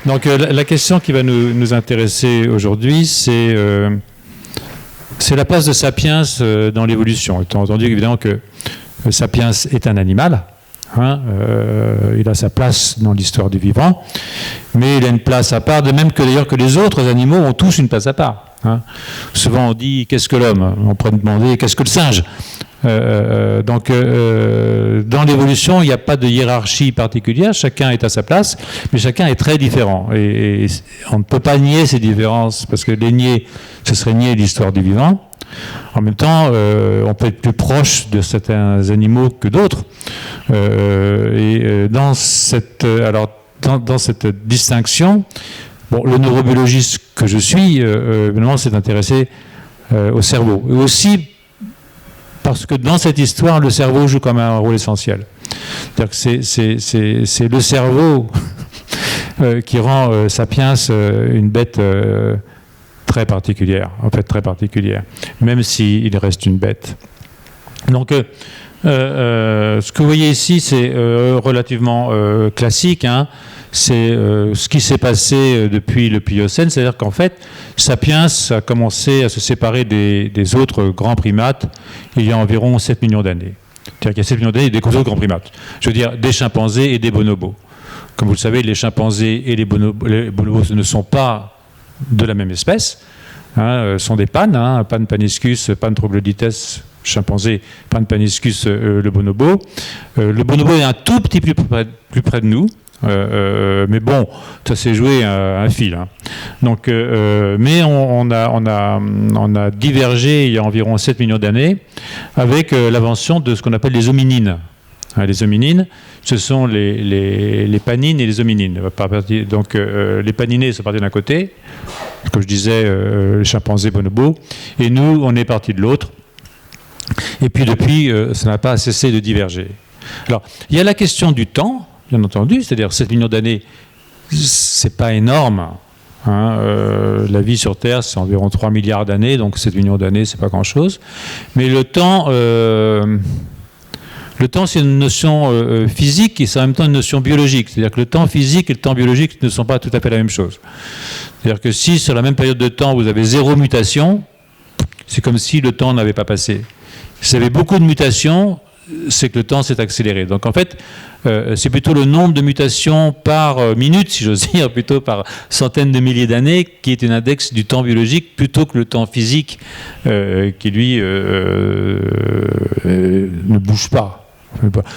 Donc la question qui va nous intéresser aujourd'hui, c'est la place de Sapiens dans l'évolution. Étant entendu évidemment que Sapiens est un animal, hein, il a sa place dans l'histoire du vivant, mais il a une place à part, de même que d'ailleurs que les autres animaux ont tous une place à part. Hein. Souvent on dit qu'est-ce que l'homme? On pourrait demander qu'est-ce que le singe? Donc dans l'évolution, il n'y a pas de hiérarchie particulière, chacun est à sa place, mais chacun est très différent. Et on ne peut pas nier ces différences, parce que les nier, ce serait nier l'histoire du vivant. En même temps, on peut être plus proche de certains animaux que d'autres. Dans cette distinction, bon, le neurobiologiste que je suis, évidemment, s'est intéressé au cerveau. Et aussi parce que dans cette histoire, le cerveau joue comme un rôle essentiel. C'est-à-dire que c'est le cerveau qui rend Sapiens une bête très particulière, en fait très particulière, même s'il reste une bête. Donc, ce que vous voyez ici, c'est relativement classique, hein. C'est ce qui s'est passé depuis le Pliocène, c'est-à-dire qu'en fait, Sapiens a commencé à se séparer des autres grands primates il y a environ 7 millions d'années. C'est-à-dire qu'il y a 7 millions d'années, il y a des autres grands primates. Je veux dire, des chimpanzés et des bonobos. Comme vous le savez, les chimpanzés et les bonobos ne sont pas de la même espèce, hein, sont des pannes, hein, Pan paniscus, Pan troglodytes, chimpanzé, Pan paniscus, le bonobo. Le bonobo est un tout petit peu plus près de nous. Mais bon, ça s'est joué à un fil. Hein. Donc, mais on a divergé il y a environ 7 millions d'années avec l'invention de ce qu'on appelle les hominines. Hein, les hominines, ce sont les panines et les hominines. Donc, les paninés sont partis d'un côté, comme je disais, les chimpanzés, bonobos, et nous, on est partis de l'autre. Et puis depuis, ça n'a pas cessé de diverger. Alors, il y a la question du temps. Bien entendu, c'est-à-dire 7 millions d'années, c'est pas énorme. Hein, la vie sur Terre, c'est environ 3 milliards d'années, donc 7 millions d'années, c'est pas grand-chose. Mais le temps, c'est une notion physique et c'est en même temps une notion biologique. C'est-à-dire que le temps physique et le temps biologique ne sont pas tout à fait la même chose. C'est-à-dire que si sur la même période de temps, vous avez 0 mutation, c'est comme si le temps n'avait pas passé. Si vous avez beaucoup de mutations, c'est que le temps s'est accéléré. Donc en fait, c'est plutôt le nombre de mutations par minute, si j'ose dire, plutôt par centaines de milliers d'années, qui est un index du temps biologique, plutôt que le temps physique, qui lui ne bouge pas.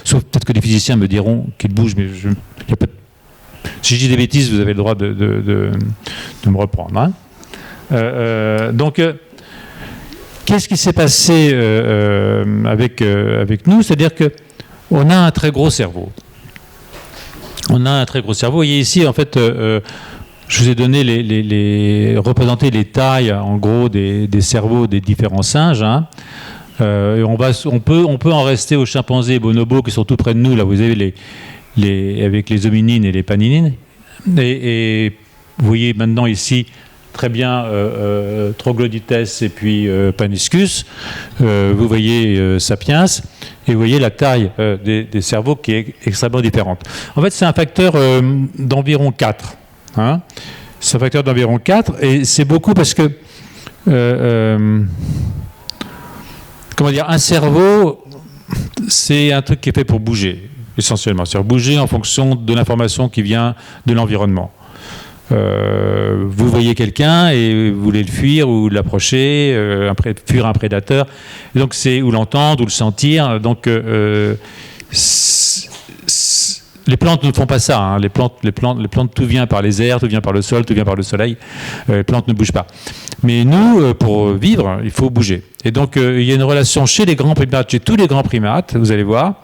Sauf peut-être que les physiciens me diront qu'il bouge, mais si je dis des bêtises, vous avez le droit de me reprendre. Hein. Donc, qu'est-ce qui s'est passé avec nous? C'est-à-dire qu'on a un très gros cerveau. On a un très gros cerveau. Vous voyez ici, en fait, je vous ai donné représenté les tailles, en gros, des cerveaux des différents singes. Hein. Et on peut en rester aux chimpanzés et bonobos qui sont tout près de nous. Là, vous avez avec les hominines et les paninines. Et vous voyez maintenant ici très bien troglodytes et puis paniscus. Vous voyez Sapiens. Et vous voyez la taille des cerveaux qui est extrêmement différente. En fait, c'est un facteur d'environ 4. Hein. C'est un facteur d'environ 4. Et c'est beaucoup parce que, comment dire, un cerveau, c'est un truc qui est fait pour bouger, essentiellement. C'est-à-dire bouger en fonction de l'information qui vient de l'environnement. Vous voyez quelqu'un et vous voulez le fuir ou l'approcher, fuir un prédateur, et donc ou l'entendre ou le sentir. Donc les plantes ne font pas ça. Hein. Les plantes, tout vient par les airs, tout vient par le sol, tout vient par le soleil. Les plantes ne bougent pas. Mais nous, pour vivre, il faut bouger. Et donc il y a une relation chez les grands primates, chez tous les grands primates, vous allez voir,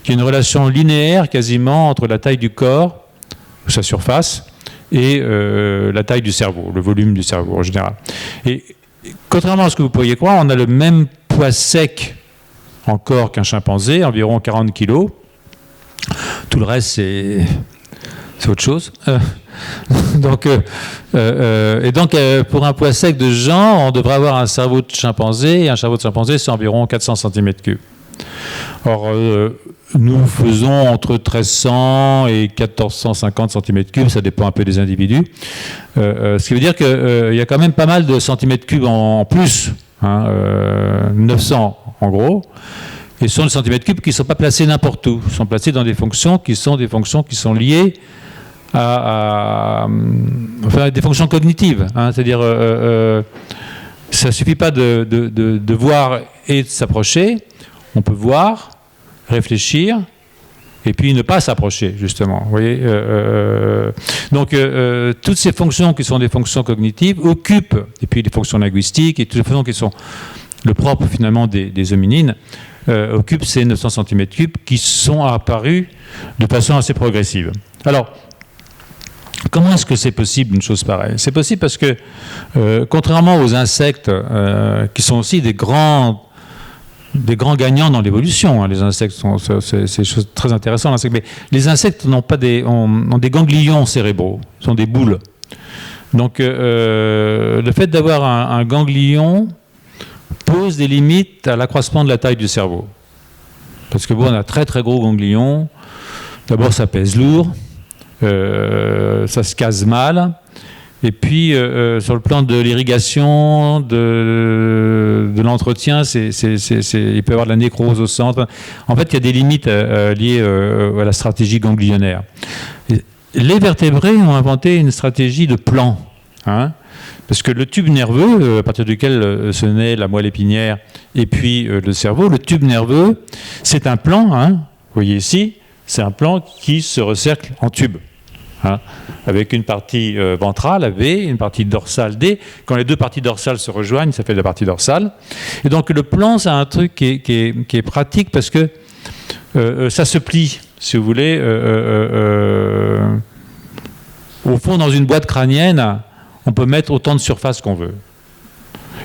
qu'il y a une relation linéaire quasiment entre la taille du corps, sa surface, et la taille du cerveau, le volume du cerveau en général. Et contrairement à ce que vous pourriez croire, on a le même poids sec en corps qu'un chimpanzé, environ 40 kg. Tout le reste, c'est autre chose. Donc, pour un poids sec de genre, on devrait avoir un cerveau de chimpanzé, et un cerveau de chimpanzé, c'est environ 400 cm3. Or, nous faisons entre 1300 et 1450 cm3, ça dépend un peu des individus. Ce qui veut dire qu'il y a quand même pas mal de centimètres cubes en plus, hein, 900 en gros. Et ce sont des centimètres cubes qui ne sont pas placés n'importe où. Ils sont placés dans des fonctions qui sont liées enfin, des fonctions cognitives. Hein, c'est-à-dire, ça ne suffit pas de voir et de s'approcher. On peut voir, réfléchir, et puis ne pas s'approcher, justement. Vous voyez, donc, toutes ces fonctions qui sont des fonctions cognitives occupent, et puis les fonctions linguistiques, et toutes les fonctions qui sont le propre, finalement, des hominines, occupent ces 900 cm3 qui sont apparus de façon assez progressive. Alors, comment est-ce que c'est possible une chose pareille? C'est possible parce que, contrairement aux insectes, qui sont aussi des grands gagnants dans l'évolution, hein, les insectes c'est des choses très intéressantes, mais les insectes ont des ganglions cérébraux, sont des boules. Donc, le fait d'avoir un ganglion pose des limites à l'accroissement de la taille du cerveau. Parce que bon, on a très très gros ganglions. D'abord, ça pèse lourd. Ça se case mal. Et puis, sur le plan de l'irrigation, de l'entretien, il peut y avoir de la nécrose au centre. En fait, il y a des limites liées à la stratégie ganglionnaire. Les vertébrés ont inventé une stratégie de plan. Hein, parce que le tube nerveux, à partir duquel se naît la moelle épinière et puis le cerveau, le tube nerveux, c'est un plan, hein, vous voyez ici, c'est un plan qui se recercle en tube. Hein, avec une partie ventrale, AB, une partie dorsale, D. Quand les deux parties dorsales se rejoignent, ça fait la partie dorsale. Et donc le plan, c'est un truc qui est pratique parce que ça se plie, si vous voulez. Au fond, dans une boîte crânienne, on peut mettre autant de surface qu'on veut.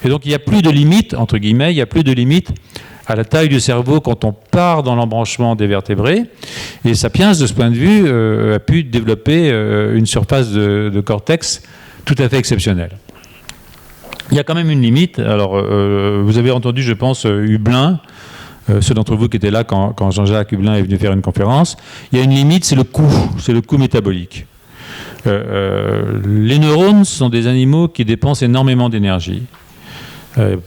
Et donc il n'y a plus de limite, entre guillemets, il n'y a plus de limite à la taille du cerveau quand on part dans l'embranchement des vertébrés. Et Sapiens, de ce point de vue, a pu développer une surface de cortex tout à fait exceptionnelle. Il y a quand même une limite. Alors, vous avez entendu, je pense, Hublin, ceux d'entre vous qui étaient là quand Jean-Jacques Hublin est venu faire une conférence. Il y a une limite, c'est le coût métabolique. Les neurones sont des animaux qui dépensent énormément d'énergie.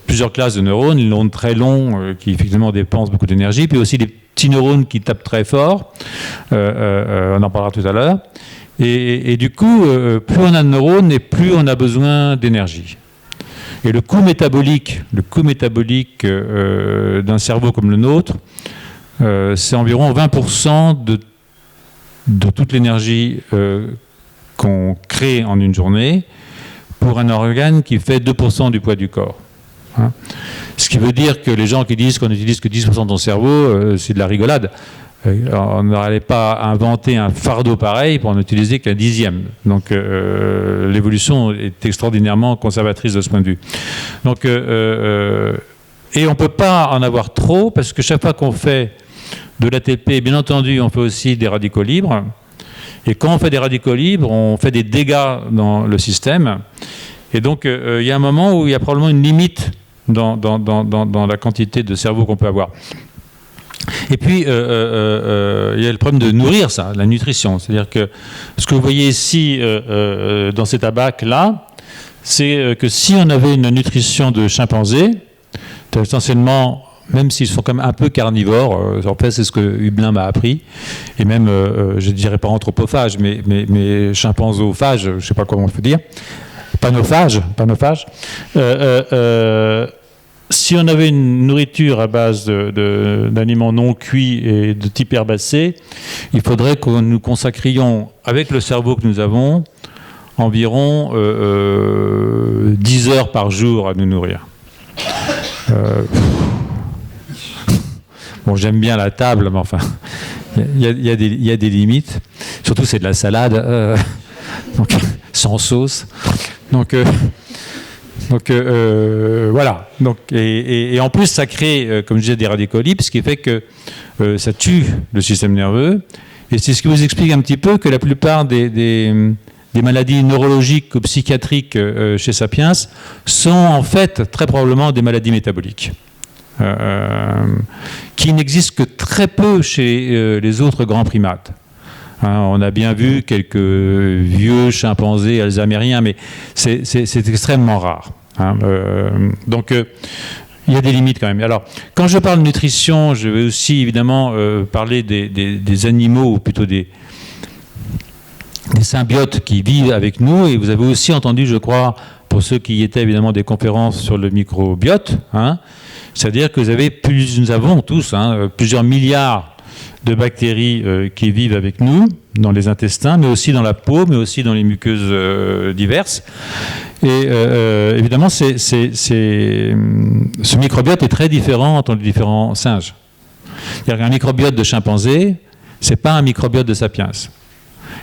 Plusieurs classes de neurones, les neurones très longs qui effectivement dépensent beaucoup d'énergie, puis aussi des petits neurones qui tapent très fort, on en parlera tout à l'heure, et du coup, plus on a de neurones et plus on a besoin d'énergie. Et le coût métabolique d'un cerveau comme le nôtre, c'est environ 20% de toute l'énergie qu'on crée en une journée pour un organe qui fait 2% du poids du corps. Hein. Ce qui veut dire que les gens qui disent qu'on n'utilise que 10% de ton cerveau, c'est de la rigolade. On n'allait pas inventer un fardeau pareil pour n'utiliser qu'un dixième. Donc l'évolution est extraordinairement conservatrice de ce point de vue. Donc, et on ne peut pas en avoir trop, parce que chaque fois qu'on fait de l'ATP, bien entendu, on fait aussi des radicaux libres. Et quand on fait des radicaux libres, on fait des dégâts dans le système. Et donc, il y a un moment où il y a probablement une limite dans la quantité de cerveau qu'on peut avoir. Et puis, il y a le problème de nourrir ça, la nutrition. C'est-à-dire que ce que vous voyez ici, dans cet abac-là, c'est que si on avait une nutrition de chimpanzé, essentiellement, même s'ils sont quand même un peu carnivores, en fait c'est ce que Hublin m'a appris, et même, je ne dirais pas anthropophage, mais chimpanzophage, je ne sais pas comment il faut dire, panophage. Si on avait une nourriture à base d'aliments non cuits et de type herbacé, il faudrait que nous consacrions, avec le cerveau que nous avons, environ 10 heures par jour à nous nourrir. Bon, j'aime bien la table, mais enfin, il y a des limites. Surtout, c'est de la salade, donc, sans sauce. Donc voilà. Donc, et en plus, ça crée, comme je disais, des radicaux libres, ce qui fait que ça tue le système nerveux. Et c'est ce qui vous explique un petit peu que la plupart des maladies neurologiques ou psychiatriques chez Sapiens sont en fait très probablement des maladies métaboliques. qui n'existe que très peu chez les autres grands primates. On a bien vu quelques vieux chimpanzés alzheimerien, mais c'est extrêmement rare. Donc, il y a des limites quand même. Alors, quand je parle de nutrition, je vais aussi évidemment parler des animaux, ou plutôt des symbiotes qui vivent avec nous. Et vous avez aussi entendu, je crois, pour ceux qui y étaient évidemment, des conférences sur le microbiote. C'est-à-dire que nous avons tous plusieurs milliards de bactéries qui vivent avec nous, dans les intestins, mais aussi dans la peau, mais aussi dans les muqueuses diverses. Et évidemment, ce microbiote est très différent entre les différents singes. C'est-à-dire qu'un microbiote de chimpanzé, ce n'est pas un microbiote de sapiens.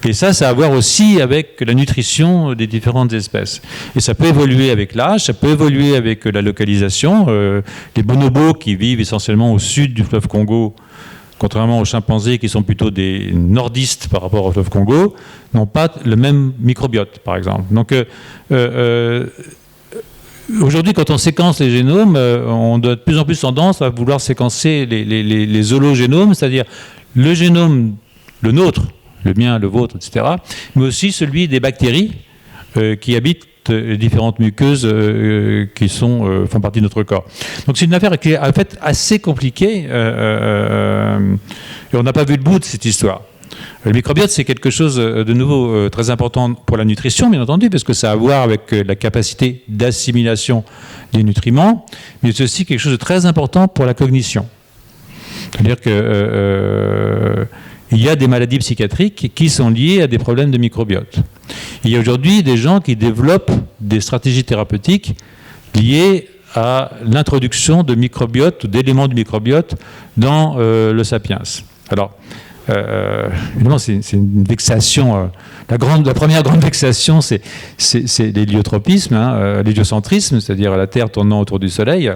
Et ça a à voir aussi avec la nutrition des différentes espèces. Et ça peut évoluer avec l'âge, ça peut évoluer avec la localisation. Les bonobos qui vivent essentiellement au sud du fleuve Congo, contrairement aux chimpanzés qui sont plutôt des nordistes par rapport au fleuve Congo, n'ont pas le même microbiote, par exemple. Donc, aujourd'hui, quand on séquence les génomes, on a de plus en plus tendance à vouloir séquencer les hologénomes, c'est-à-dire le génome, le nôtre, le mien, le vôtre, etc., mais aussi celui des bactéries qui habitent les différentes muqueuses qui font partie de notre corps. Donc c'est une affaire qui est en fait assez compliquée et on n'a pas vu le bout de cette histoire. Le microbiote, c'est quelque chose de nouveau très important pour la nutrition, bien entendu, parce que ça a à voir avec la capacité d'assimilation des nutriments, mais c'est aussi quelque chose de très important pour la cognition. C'est-à-dire que il y a des maladies psychiatriques qui sont liées à des problèmes de microbiote. Il y a aujourd'hui des gens qui développent des stratégies thérapeutiques liées à l'introduction de microbiote ou d'éléments du microbiote dans le sapiens. Alors, évidemment, c'est une vexation. La première grande vexation, c'est l'héliotropisme, l'héliocentrisme, c'est-à-dire la Terre tournant autour du Soleil,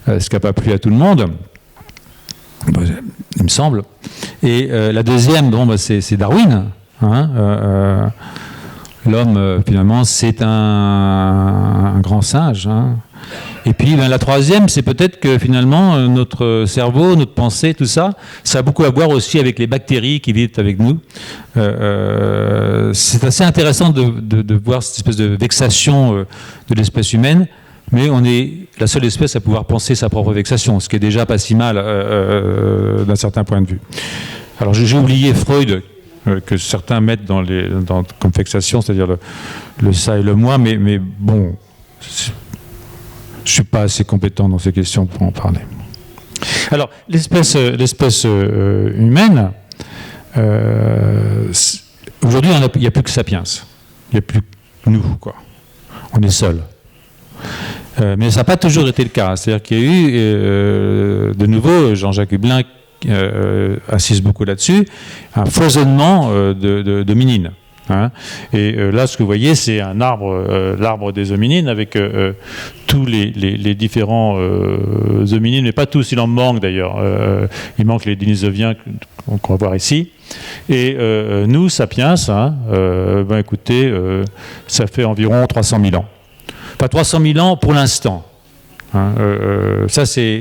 ce qui n'a pas plu à tout le monde. Il me semble. Et la deuxième, c'est Darwin. L'homme, finalement, c'est un grand singe. Et puis, la troisième, c'est peut-être que, finalement, notre cerveau, notre pensée, tout ça, ça a beaucoup à voir aussi avec les bactéries qui vivent avec nous. C'est assez intéressant de voir cette espèce de vexation de l'espèce humaine. Mais on est la seule espèce à pouvoir penser sa propre vexation, ce qui est déjà pas si mal d'un certain point de vue. Alors j'ai oublié Freud, que certains mettent comme vexation, c'est-à-dire le ça et le moi, mais bon, je ne suis pas assez compétent dans ces questions pour en parler. Alors l'espèce humaine, aujourd'hui il n'y a plus que Sapiens, il n'y a plus que nous, quoi. On est seuls. Mais ça n'a pas toujours été le cas. C'est-à-dire qu'il y a eu, de nouveau, Jean-Jacques Hublin insiste beaucoup là-dessus, un foisonnement de hominines. Et là, ce que vous voyez, c'est un arbre, l'arbre des hominines, avec tous les différents hominines, mais pas tous, il en manque d'ailleurs. Il manque les denisoviens qu'on va voir ici. Et nous, Sapiens, écoutez, ça fait environ 300 000 ans. Pas 300 000 ans pour l'instant. Ça, c'est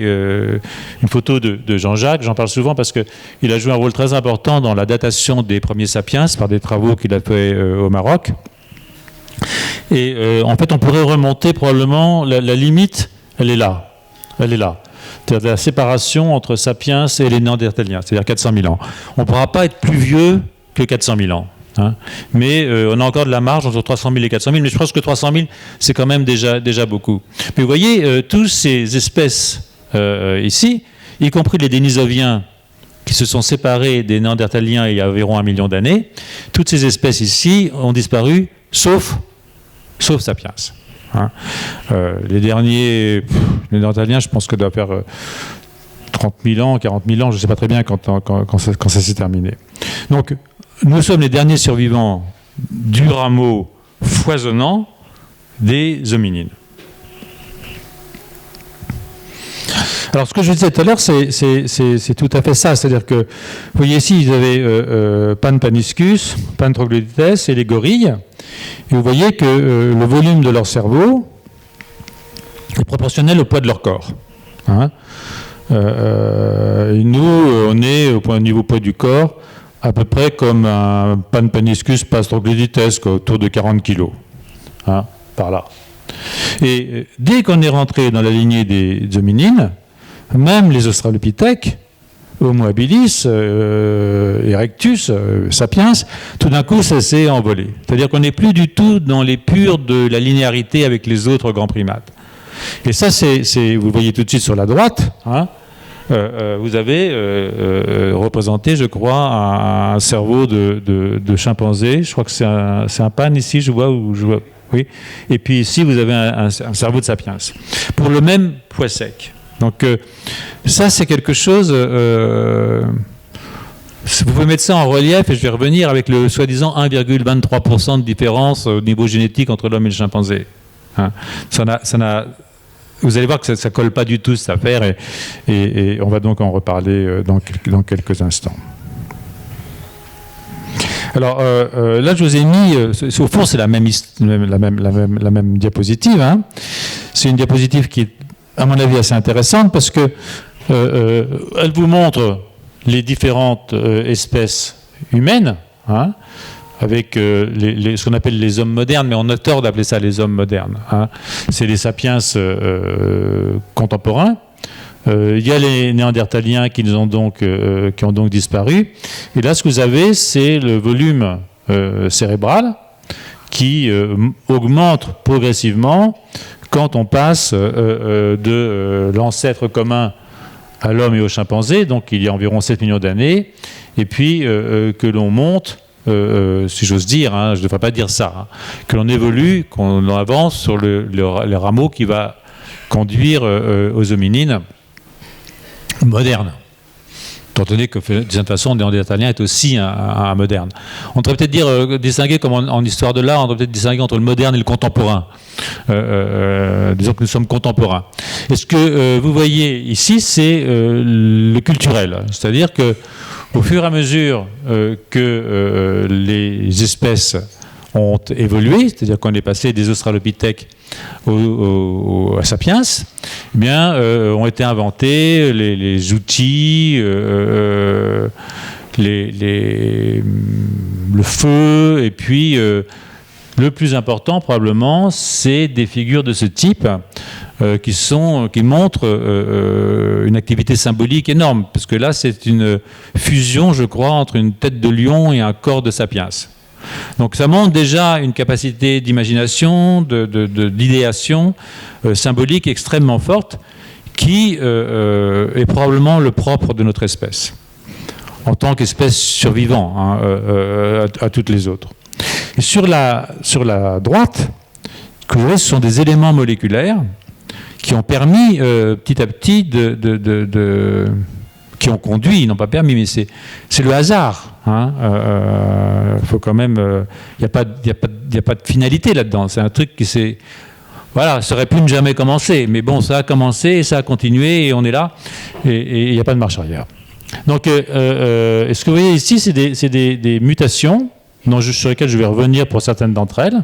une photo de Jean-Jacques. J'en parle souvent parce qu'il a joué un rôle très important dans la datation des premiers sapiens par des travaux qu'il a fait au Maroc. Et en fait, on pourrait remonter probablement, la limite, elle est là. C'est-à-dire la séparation entre sapiens et les néandertaliens, c'est-à-dire 400 000 ans. On ne pourra pas être plus vieux que 400 000 ans. Mais on a encore de la marge entre 300 000 et 400 000, mais je pense que 300 000, c'est quand même déjà beaucoup. Mais vous voyez, toutes ces espèces ici, y compris les Denisoviens qui se sont séparés des Néandertaliens il y a environ 1 million d'années, toutes ces espèces ici ont disparu, sauf Sapiens. Les derniers, les Néandertaliens, je pense que doit faire 30 000 ans, 40 000 ans, je ne sais pas très bien quand ça s'est terminé. Donc, nous sommes les derniers survivants du rameau foisonnant des hominines. Alors, ce que je disais tout à l'heure, c'est tout à fait ça. C'est-à-dire que, vous voyez ici, ils avaient Pan paniscus, Pan troglodytes et les gorilles. Et vous voyez que le volume de leur cerveau est proportionnel au poids de leur corps. Hein. Et nous, on est au niveau poids du corps à peu près comme un Pan-Paniscus pastrocliditesque, autour de 40 kg, hein, par là. Et dès qu'on est rentré dans la lignée des hominines, même les australopithèques, Homo habilis, Erectus, Sapiens, tout d'un coup ça s'est envolé. C'est-à-dire qu'on n'est plus du tout dans les purs de la linéarité avec les autres grands primates. Et ça, vous le voyez tout de suite sur la droite, hein, vous avez représenté, je crois, un cerveau de chimpanzé. Je crois que c'est un pan ici, je vois. Oui. Et puis ici, vous avez un cerveau de sapiens, pour le même poids sec. Donc ça, c'est quelque chose... vous pouvez mettre ça en relief, et je vais revenir avec le soi-disant 1,23% de différence au niveau génétique entre l'homme et le chimpanzé. Hein. Vous allez voir que ça ne colle pas du tout, cette affaire, et on va donc en reparler dans quelques instants. Alors là, je vous ai mis, au fond, c'est la même diapositive. Hein. C'est une diapositive qui est, à mon avis, assez intéressante parce que elle vous montre les différentes espèces humaines, hein, avec ce qu'on appelle les hommes modernes, mais on a tort d'appeler ça les hommes modernes. Hein. C'est les sapiens contemporains. Il y a les néandertaliens qui ont donc disparu. Et là, ce que vous avez, c'est le volume cérébral qui augmente progressivement quand on passe de l'ancêtre commun à l'homme et au chimpanzé, donc il y a environ 7 millions d'années, et puis que l'on monte, si j'ose dire, hein, je ne devrais pas dire ça, hein, que l'on évolue, qu'on avance sur le rameau qui va conduire aux hominines modernes. Étant donné que, de cette façon, le néandertalien est aussi un moderne. On devrait peut-être distinguer, comme en histoire de l'art, on devrait peut-être distinguer entre le moderne et le contemporain. Disons que nous sommes contemporains. Et ce que vous voyez ici, c'est le culturel. C'est-à-dire que au fur et à mesure que les espèces ont évolué, c'est-à-dire qu'on est passé des australopithèques à sapiens, eh bien, ont été inventés les outils, le feu, et puis le plus important probablement, c'est des figures de ce type qui montrent une activité symbolique énorme, parce que là, c'est une fusion, je crois, entre une tête de lion et un corps de sapiens. Donc ça montre déjà une capacité d'imagination, d'idéation symbolique extrêmement forte, qui est probablement le propre de notre espèce, en tant qu'espèce survivant, hein, à toutes les autres. Et sur la droite, ce que vous voyez, ce sont des éléments moléculaires qui ont permis petit à petit qui ont conduit, ils n'ont pas permis, mais c'est le hasard. Hein, faut quand même, il n'y a pas de finalité là-dedans. C'est un truc qui s'est, voilà, ça aurait pu ne jamais commencer, mais bon, ça a commencé et ça a continué et on est là et il n'y a pas de marche arrière. Donc, ce que vous voyez ici, c'est des mutations sur lesquelles je vais revenir pour certaines d'entre elles.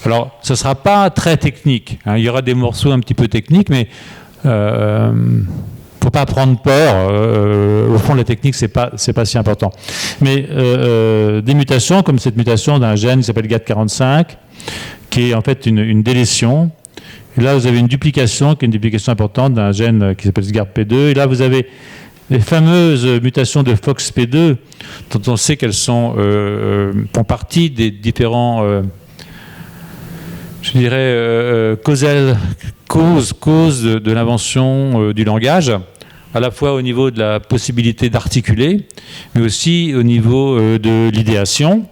Alors, ce ne sera pas très technique. Hein, il y aura des morceaux un petit peu techniques, mais faut pas prendre peur. Au fond, la technique, c'est pas si important. Mais des mutations, comme cette mutation d'un gène qui s'appelle GAT45, qui est en fait une délétion. Et là, vous avez une duplication, qui est une duplication importante d'un gène qui s'appelle SGARP2. Et là, vous avez les fameuses mutations de FOXP2, dont on sait qu'elles font partie des différents, je dirais, causes de l'invention du langage, à la fois au niveau de la possibilité d'articuler, mais aussi au niveau de l'idéation.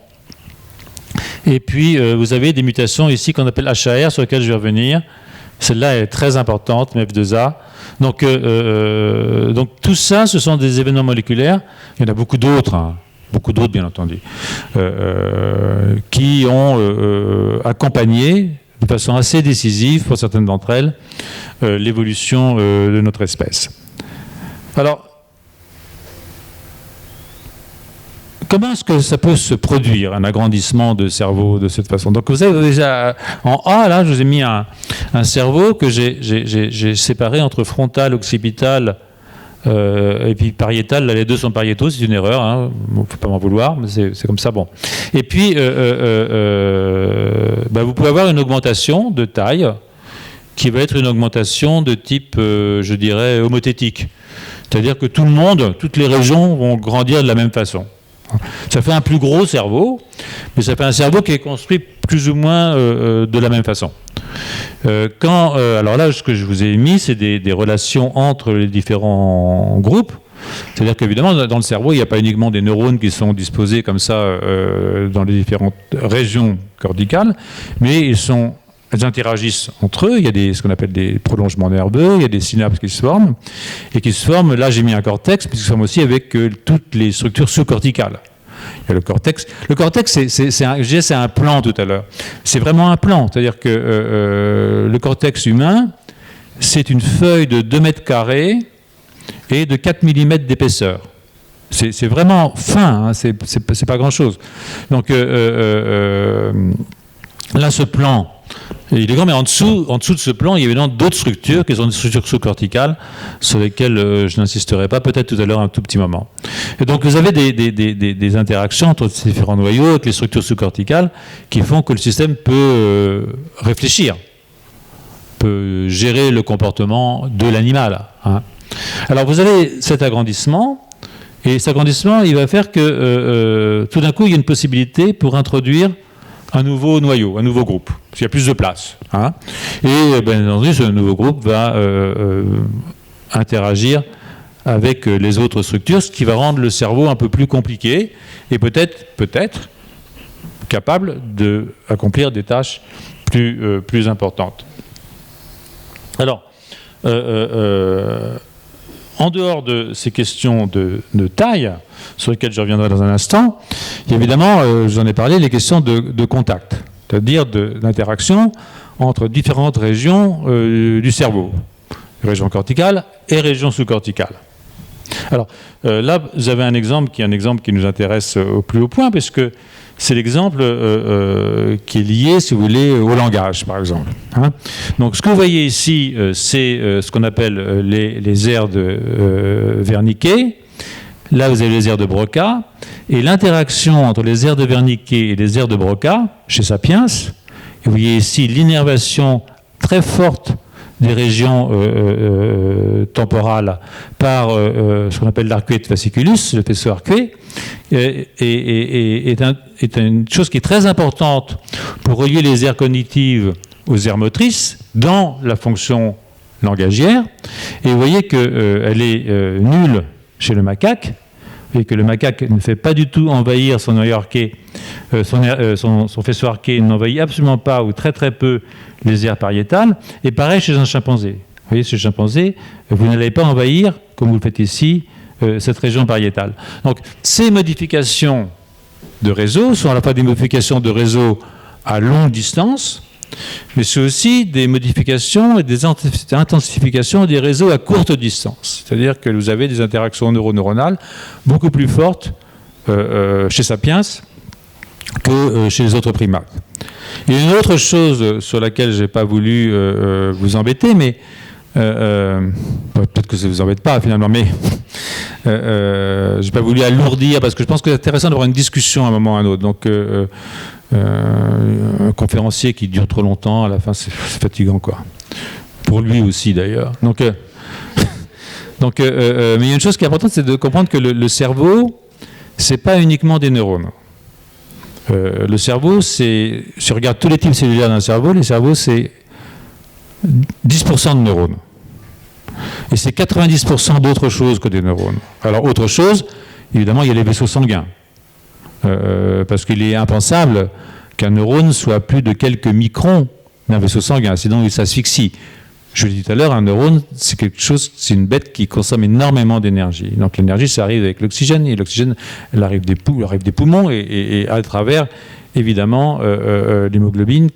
Et puis, vous avez des mutations ici qu'on appelle HAR, sur lesquelles je vais revenir. Celle-là est très importante, MEF2A. Donc tout ça, ce sont des événements moléculaires. Il y en a beaucoup d'autres, hein, bien entendu, qui ont accompagné de façon assez décisive, pour certaines d'entre elles, l'évolution de notre espèce. Alors, comment est-ce que ça peut se produire, un agrandissement de cerveau de cette façon? Donc vous avez déjà, en A, là, je vous ai mis un cerveau que j'ai séparé entre frontal, occipital, et puis pariétal. Là, les deux sont pariétaux, c'est une erreur, hein. Bon, faut pas m'en vouloir, mais c'est comme ça. Bon. Et puis, vous pouvez avoir une augmentation de taille qui va être une augmentation de type, je dirais, homothétique. C'est-à-dire que tout le monde, toutes les régions vont grandir de la même façon. Ça fait un plus gros cerveau, mais ça fait un cerveau qui est construit plus ou moins de la même façon. Alors là, ce que je vous ai mis, c'est des relations entre les différents groupes. C'est-à-dire qu'évidemment, dans le cerveau, il n'y a pas uniquement des neurones qui sont disposés comme ça dans les différentes régions corticales, mais elles interagissent entre eux. Il y a ce qu'on appelle des prolongements nerveux, il y a des synapses qui se forment, et qui se forment, là j'ai mis un cortex, puis qui se forment aussi avec toutes les structures sous-corticales. Il y a le cortex. Le cortex, c'est un plan tout à l'heure. C'est vraiment un plan. C'est-à-dire que le cortex humain, c'est une feuille de 2 mètres carrés et de 4 mm d'épaisseur. C'est vraiment fin, hein, c'est pas grand-chose. Donc là, ce plan, il est grand, mais en dessous de ce plan, il y a évidemment d'autres structures qui sont des structures sous-corticales sur lesquelles je n'insisterai pas, peut-être tout à l'heure un tout petit moment. Et donc vous avez des interactions entre ces différents noyaux avec les structures sous-corticales qui font que le système peut réfléchir, peut gérer le comportement de l'animal. Hein. Alors vous avez cet agrandissement, et cet agrandissement, il va faire que tout d'un coup, il y a une possibilité pour introduire un nouveau noyau, un nouveau groupe, parce qu'il y a plus de place. Hein. Et bien entendu, ce nouveau groupe va interagir avec les autres structures, ce qui va rendre le cerveau un peu plus compliqué et peut-être capable d'accomplir des tâches plus importantes. Alors, en dehors de ces questions de taille, sur lesquelles je reviendrai dans un instant, il y a évidemment, je vous en ai parlé, les questions de contact, c'est-à-dire d'interaction entre différentes régions du cerveau, région corticale et région sous-corticale. Alors là, vous avez un exemple qui nous intéresse au plus haut point, parce que c'est l'exemple qui est lié, si vous voulez, au langage, par exemple. Hein. Donc, ce que vous voyez ici, c'est ce qu'on appelle les aires de Wernicke. Là, vous avez les aires de Broca. Et l'interaction entre les aires de Wernicke et les aires de Broca, chez Sapiens, et vous voyez ici l'innervation très forte des régions temporales par ce qu'on appelle l'arcuate fasciculus, le faisceau arcué, est une chose qui est très importante pour relier les aires cognitives aux aires motrices dans la fonction langagière. Et vous voyez qu'elle est nulle chez le macaque, et que le macaque ne fait pas du tout envahir son noyau arqué, son faisceau arqué n'envahit absolument pas ou très très peu les aires pariétales. Et pareil chez un chimpanzé. Vous voyez, chez le chimpanzé, vous n'allez pas envahir, comme vous le faites ici, cette région pariétale. Donc, ces modifications de réseau sont à la fois des modifications de réseau à longue distance, mais c'est aussi des modifications et des intensifications des réseaux à courte distance. C'est-à-dire que vous avez des interactions neuronales beaucoup plus fortes chez Sapiens que chez les autres primates. Il y a une autre chose sur laquelle je n'ai pas voulu vous embêter, mais peut-être que ça ne vous embête pas finalement, mais je n'ai pas voulu alourdir, parce que je pense que c'est intéressant d'avoir une discussion à un moment ou à un autre. Donc, un conférencier qui dure trop longtemps, à la fin, c'est fatigant, quoi. Pour lui aussi, d'ailleurs. Donc, mais il y a une chose qui est importante, c'est de comprendre que le cerveau, c'est pas uniquement des neurones. Le cerveau, si on regarde tous les types cellulaires d'un cerveau, les cerveaux, c'est 10% de neurones. Et c'est 90% d'autre chose que des neurones. Alors, autre chose, évidemment, il y a les vaisseaux sanguins. Parce qu'il est impensable qu'un neurone soit plus de quelques microns d'un vaisseau sanguin, sinon il s'asphyxie. Je l'ai dit tout à l'heure, un neurone, c'est quelque chose, c'est une bête qui consomme énormément d'énergie. Donc l'énergie, ça arrive avec l'oxygène, et l'oxygène, elle arrive des poumons, et à travers, évidemment, l'hémoglobine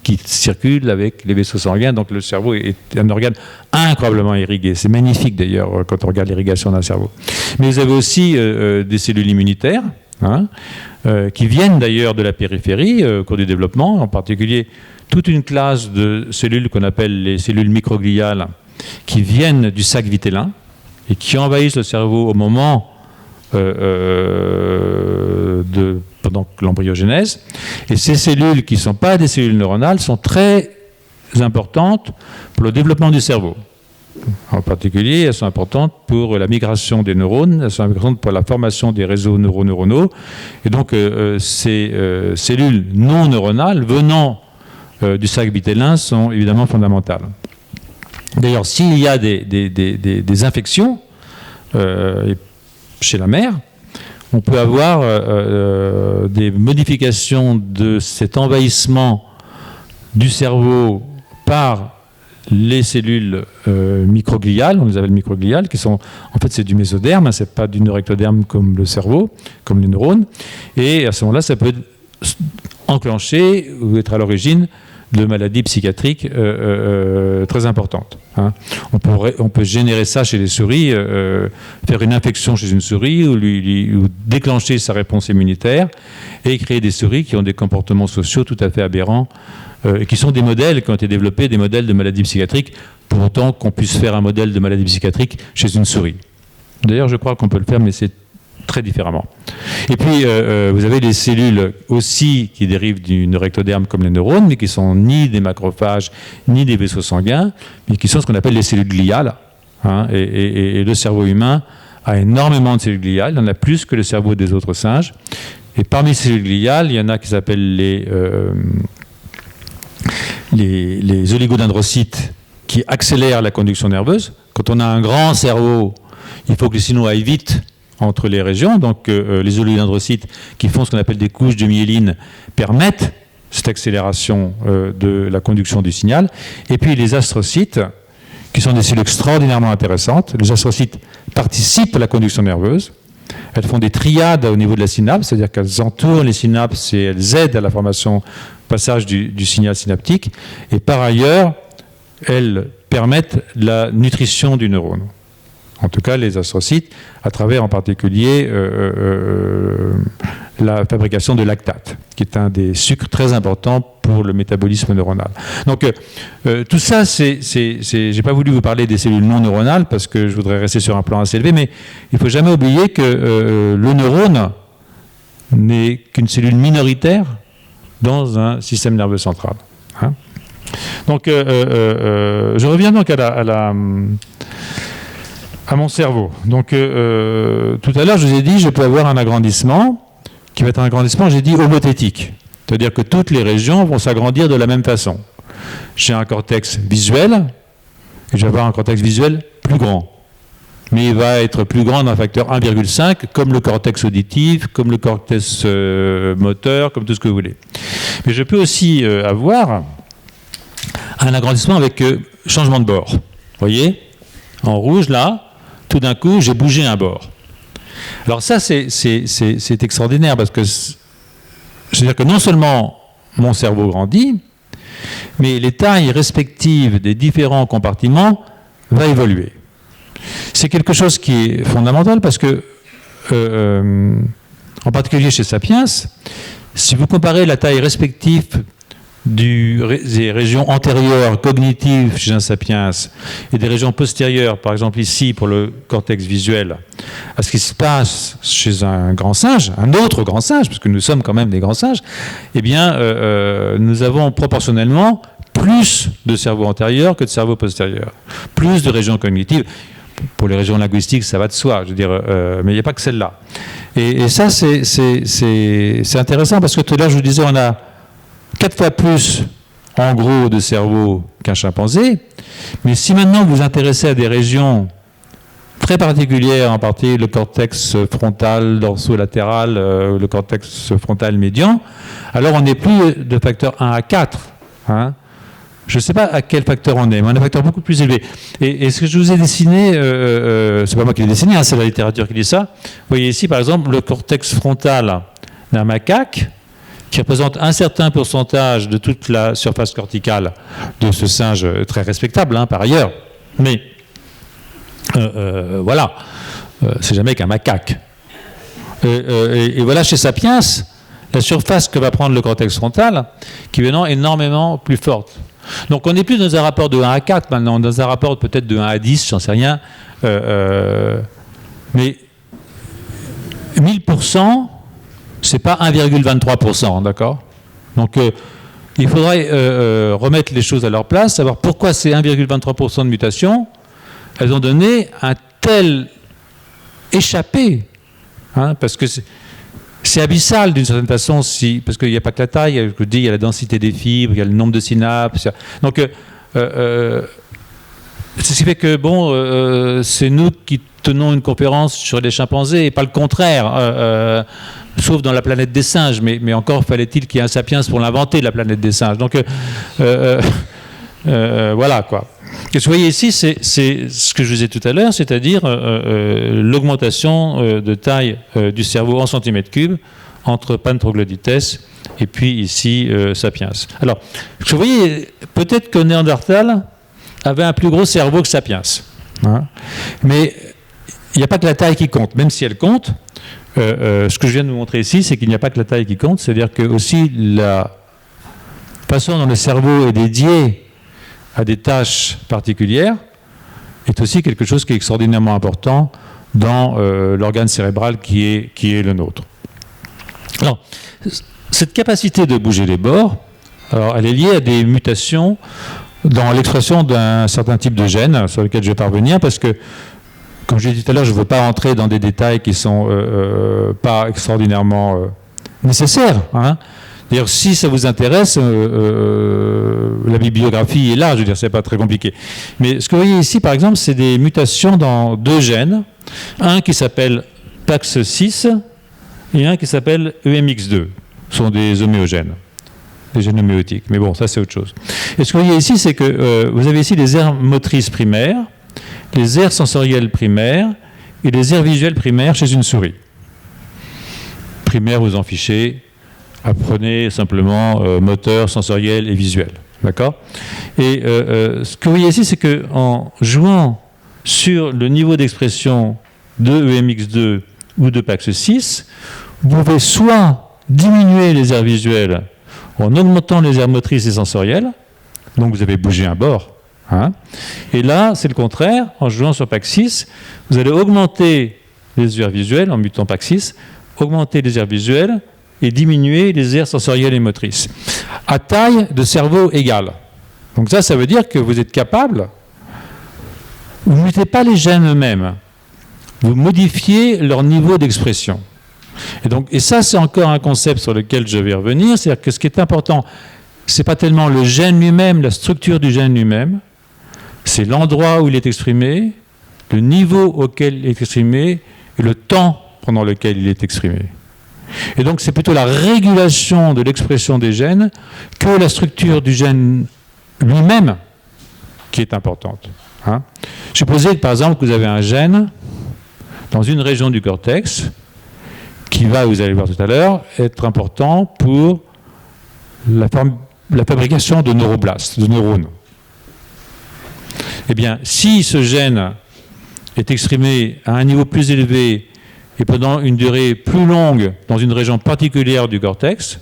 qui circule avec les vaisseaux sanguins. Donc le cerveau est un organe incroyablement irrigué. C'est magnifique d'ailleurs quand on regarde l'irrigation d'un cerveau. Mais vous avez aussi des cellules immunitaires. hein, qui viennent d'ailleurs de la périphérie au cours du développement, en particulier toute une classe de cellules qu'on appelle les cellules microgliales, qui viennent du sac vitellin et qui envahissent le cerveau au moment pendant l'embryogenèse. Et ces cellules, qui ne sont pas des cellules neuronales, sont très importantes pour le développement du cerveau. En particulier, elles sont importantes pour la migration des neurones, elles sont importantes pour la formation des réseaux neuronaux. Et donc, ces cellules non neuronales venant du sac vitellin sont évidemment fondamentales. D'ailleurs, s'il y a des infections chez la mère, on peut avoir des modifications de cet envahissement du cerveau par les cellules microgliales, on les appelle microgliales, qui sont, en fait, c'est du mésoderme, hein, c'est pas du neuroectoderme comme le cerveau, comme les neurones. Et à ce moment-là, ça peut enclencher ou être à l'origine de maladies psychiatriques très importantes. Hein. On peut générer ça chez les souris, faire une infection chez une souris ou déclencher sa réponse immunitaire et créer des souris qui ont des comportements sociaux tout à fait aberrants et qui sont des modèles qui ont été développés, des modèles de maladies psychiatriques, pour autant qu'on puisse faire un modèle de maladie psychiatrique chez une souris. D'ailleurs, je crois qu'on peut le faire, mais c'est très différemment. Et puis, vous avez les cellules aussi qui dérivent du neuroectoderme comme les neurones, mais qui sont ni des macrophages, ni des vaisseaux sanguins, mais qui sont ce qu'on appelle les cellules gliales. Hein, et le cerveau humain a énormément de cellules gliales, il en a plus que le cerveau des autres singes. Et parmi ces cellules gliales, il y en a qui s'appellent les oligodendrocytes, qui accélèrent la conduction nerveuse. Quand on a un grand cerveau, il faut que les signaux aillent vite entre les régions. Donc les oligodendrocytes, qui font ce qu'on appelle des couches de myéline, permettent cette accélération de la conduction du signal. Et puis les astrocytes, qui sont des cellules extraordinairement intéressantes. Les astrocytes participent à la conduction nerveuse. Elles font des triades au niveau de la synapse, c'est-à-dire qu'elles entourent les synapses et elles aident à la formation, passage du signal synaptique. Et par ailleurs, elles permettent la nutrition du neurone. En tout cas, les astrocytes, à travers en particulier la fabrication de lactate, qui est un des sucres très importants pour le métabolisme neuronal. Donc, tout ça, j'ai pas voulu vous parler des cellules non neuronales parce que je voudrais rester sur un plan assez élevé, mais il faut jamais oublier que le neurone n'est qu'une cellule minoritaire dans un système nerveux central. Hein. Donc, je reviens donc à mon cerveau. Donc, tout à l'heure, je vous ai dit, je peux avoir un agrandissement qui va être un agrandissement, j'ai dit, homothétique. C'est-à-dire que toutes les régions vont s'agrandir de la même façon. J'ai un cortex visuel, et je vais avoir un cortex visuel plus grand. Mais il va être plus grand d'un facteur 1,5, comme le cortex auditif, comme le cortex moteur, comme tout ce que vous voulez. Mais je peux aussi avoir un agrandissement avec changement de bord. Vous voyez ? En rouge, là, tout d'un coup, j'ai bougé un bord. Alors ça, c'est extraordinaire parce que c'est-à-dire que non seulement mon cerveau grandit, mais les tailles respectives des différents compartiments vont évoluer. C'est quelque chose qui est fondamental parce que, en particulier chez Sapiens, si vous comparez la taille respective des régions antérieures cognitives chez un sapiens et des régions postérieures, par exemple ici pour le cortex visuel, à ce qui se passe chez un grand singe, un autre grand singe, parce que nous sommes quand même des grands singes, eh bien, nous avons proportionnellement plus de cerveau antérieur que de cerveau postérieur, plus de régions cognitives. Pour les régions linguistiques, ça va de soi, je veux dire, mais il n'y a pas que celle-là. Et ça, c'est intéressant parce que tout à l'heure, je vous disais, on a 4 fois plus, en gros, de cerveau qu'un chimpanzé. Mais si maintenant vous vous intéressez à des régions très particulières, en particulier le cortex frontal dorsolatéral, le cortex frontal médian, alors on n'est plus de facteur 1 à 4. Hein. Je ne sais pas à quel facteur on est, mais on a un facteur beaucoup plus élevé. Et ce que je vous ai dessiné, c'est pas moi qui l'ai dessiné, hein, c'est la littérature qui dit ça. Vous voyez ici, par exemple, le cortex frontal d'un macaque, qui représente un certain pourcentage de toute la surface corticale de ce singe très respectable, hein, par ailleurs. Mais, voilà, c'est jamais qu'un macaque. Et voilà chez Sapiens, la surface que va prendre le cortex frontal, qui est maintenant énormément plus forte. Donc on n'est plus dans un rapport de 1 à 4 maintenant, dans un rapport peut-être de 1 à 10, j'en sais rien. Mais 1000%, c'est pas 1,23%, d'accord? Donc il faudrait remettre les choses à leur place, savoir pourquoi ces 1,23% de mutations, elles ont donné un tel échappé, hein, parce que c'est abyssal d'une certaine façon, parce qu'il n'y a pas que la taille, je vous dis, il y a la densité des fibres, il y a le nombre de synapses. Donc, c'est ce qui fait que, bon, c'est nous qui tenons une conférence sur les chimpanzés, et pas le contraire, sauf dans la planète des singes, mais encore fallait-il qu'il y ait un sapiens pour l'inventer, la planète des singes. Donc, voilà, quoi. Et ce que vous voyez ici, c'est ce que je vous disais tout à l'heure, c'est-à-dire l'augmentation de taille du cerveau en centimètres cubes entre Pan-troglodytes et puis ici Sapiens. Alors, vous voyez, peut-être que Néandertal avait un plus gros cerveau que Sapiens. Hein, mais il n'y a pas que la taille qui compte, même si elle compte. Ce que je viens de vous montrer ici, c'est qu'il n'y a pas que la taille qui compte, c'est-à-dire que aussi la façon dont le cerveau est dédié à des tâches particulières est aussi quelque chose qui est extraordinairement important dans l'organe cérébral qui est le nôtre. Alors, cette capacité de bouger les bords, alors, elle est liée à des mutations dans l'expression d'un certain type de gène sur lequel je vais parvenir, parce que, comme je l'ai dit tout à l'heure, je ne veux pas entrer dans des détails qui ne sont pas extraordinairement nécessaires. Hein. D'ailleurs, si ça vous intéresse, la bibliographie est là, je veux dire, c'est pas très compliqué. Mais ce que vous voyez ici, par exemple, c'est des mutations dans deux gènes. Un qui s'appelle PAX6 et un qui s'appelle EMX2. Ce sont des homéogènes, des gènes homéotiques. Mais bon, ça, c'est autre chose. Et ce que vous voyez ici, c'est que vous avez ici les aires motrices primaires, les aires sensorielles primaires et les aires visuelles primaires chez une souris. Primaire, vous en fichez. Apprenez simplement moteur, sensoriel et visuel. D'accord? Et ce que vous voyez ici, c'est qu'en jouant sur le niveau d'expression de EMX2 ou de PAX6, vous pouvez soit diminuer les aires visuelles en augmentant les aires motrices et sensorielles, donc vous avez bougé un bord. Hein, et là, c'est le contraire, en jouant sur PAX6, vous allez augmenter les aires visuelles, en mutant PAX6, augmenter les aires visuelles, et diminuer les aires sensorielles et motrices, à taille de cerveau égale. Donc ça veut dire que vous êtes capable, vous ne mutez pas les gènes eux-mêmes, vous modifiez leur niveau d'expression. Et ça, c'est encore un concept sur lequel je vais revenir, c'est-à-dire que ce qui est important, ce n'est pas tellement le gène lui-même, la structure du gène lui-même, c'est l'endroit où il est exprimé, le niveau auquel il est exprimé, et le temps pendant lequel il est exprimé. Et donc, c'est plutôt la régulation de l'expression des gènes que la structure du gène lui-même qui est importante. Hein. Supposez que, par exemple, que vous avez un gène dans une région du cortex qui va, vous allez le voir tout à l'heure, être important pour la fabrication de neuroblastes, de neurones. Eh bien, si ce gène est exprimé à un niveau plus élevé et pendant une durée plus longue dans une région particulière du cortex,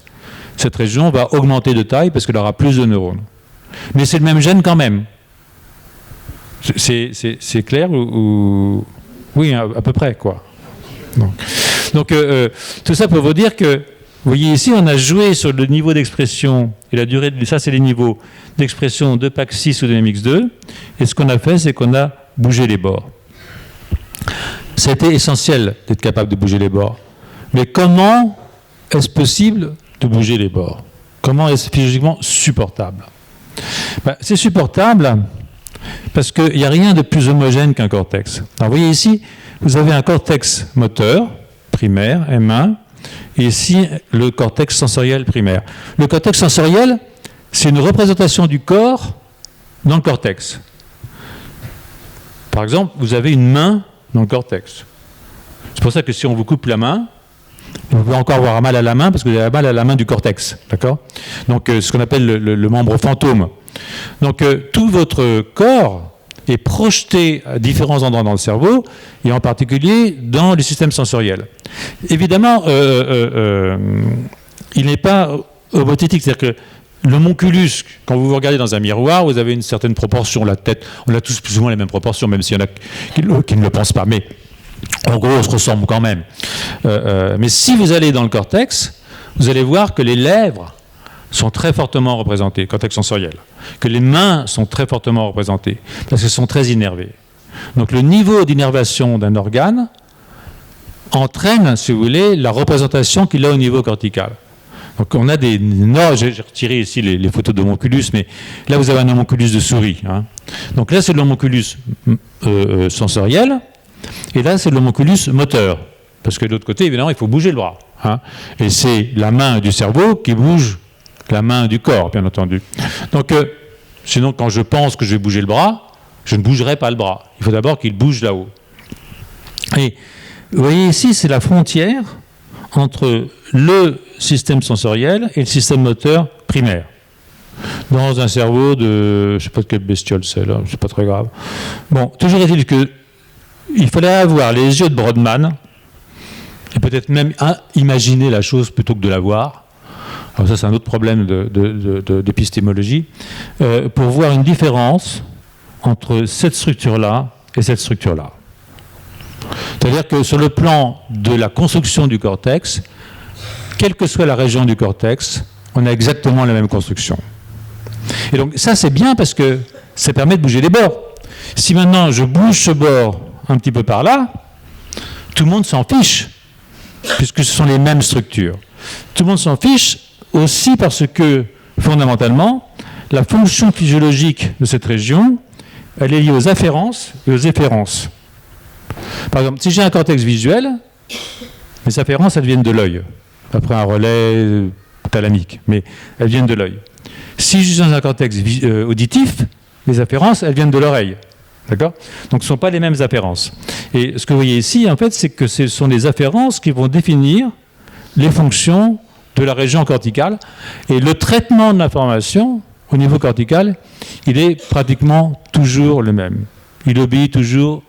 cette région va augmenter de taille parce qu'elle aura plus de neurones. Mais c'est le même gène quand même. C'est clair ou... Oui, à peu près, quoi. Donc tout ça pour vous dire que, vous voyez ici, on a joué sur le niveau d'expression et la durée, ça c'est les niveaux d'expression de PAX6 ou de MX2, et ce qu'on a fait, c'est qu'on a bougé les bords. C'était essentiel d'être capable de bouger les bords. Mais comment est-ce possible de bouger les bords? Comment est-ce physiquement supportable? C'est supportable parce qu'il n'y a rien de plus homogène qu'un cortex. Alors, vous voyez ici, vous avez un cortex moteur primaire, M1, et ici le cortex sensoriel primaire. Le cortex sensoriel, c'est une représentation du corps dans le cortex. Par exemple, vous avez une main dans le cortex. C'est pour ça que si on vous coupe la main, vous pouvez encore avoir mal à la main parce que vous avez mal à la main du cortex, d'accord? Donc ce qu'on appelle le membre fantôme. Donc tout votre corps est projeté à différents endroits dans le cerveau et en particulier dans le système sensoriel. Évidemment, il n'est pas homothétique, c'est-à-dire que l'homonculus, quand vous vous regardez dans un miroir, vous avez une certaine proportion. La tête, on a tous plus ou moins les mêmes proportions, même s'il y en a qui ne le pensent pas. Mais en gros, on se ressemble quand même. Mais si vous allez dans le cortex, vous allez voir que les lèvres sont très fortement représentées, cortex sensoriel, que les mains sont très fortement représentées, parce qu'elles sont très innervées. Donc le niveau d'innervation d'un organe entraîne, si vous voulez, la représentation qu'il a au niveau cortical. Donc on a des... Non, j'ai retiré ici les photos de l'homonculus, mais là vous avez un homonculus de souris. Hein. Donc là c'est l'homonculus sensoriel, et là c'est l'homonculus moteur. Parce que de l'autre côté, évidemment, il faut bouger le bras. Hein. Et c'est la main du cerveau qui bouge la main du corps, bien entendu. Donc, sinon, quand je pense que je vais bouger le bras, je ne bougerai pas le bras. Il faut d'abord qu'il bouge là-haut. Et vous voyez ici, c'est la frontière entre le système sensoriel et le système moteur primaire. Dans un cerveau de... Je ne sais pas de quelle bestiole c'est, là, c'est pas très grave. Bon, toujours est-il qu'il fallait avoir les yeux de Brodmann, et peut-être même imaginer la chose plutôt que de la voir. Alors ça, c'est un autre problème d'épistémologie, pour voir une différence entre cette structure-là et cette structure-là. C'est-à-dire que sur le plan de la construction du cortex, quelle que soit la région du cortex, on a exactement la même construction. Et donc ça, c'est bien parce que ça permet de bouger les bords. Si maintenant je bouge ce bord un petit peu par là, tout le monde s'en fiche, puisque ce sont les mêmes structures. Tout le monde s'en fiche aussi parce que, fondamentalement, la fonction physiologique de cette région, elle est liée aux afférences et aux efférences. Par exemple, si j'ai un cortex visuel, les afférences, elles viennent de l'œil, après un relais thalamique, mais elles viennent de l'œil. Si je suis dans un cortex auditif, les afférences, elles viennent de l'oreille. D'accord ? Donc ce ne sont pas les mêmes afférences. Et ce que vous voyez ici, en fait, c'est que ce sont les afférences qui vont définir les fonctions de la région corticale. Et le traitement de l'information au niveau cortical, il est pratiquement toujours le même. Il obéit toujours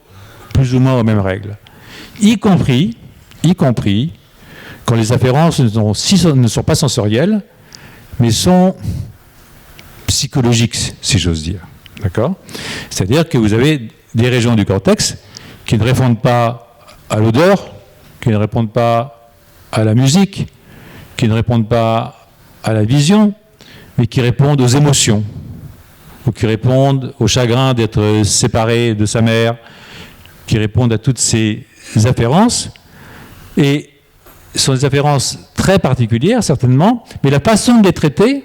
plus ou moins aux mêmes règles. Y compris quand les afférences ne sont pas sensorielles, mais sont psychologiques, si j'ose dire. D'accord ? C'est-à-dire que vous avez des régions du cortex qui ne répondent pas à l'odeur, qui ne répondent pas à la musique, qui ne répondent pas à la vision, mais qui répondent aux émotions, ou qui répondent au chagrin d'être séparé de sa mère, qui répondent à toutes ces afférences. Et ce sont des afférences très particulières, certainement, mais la façon de les traiter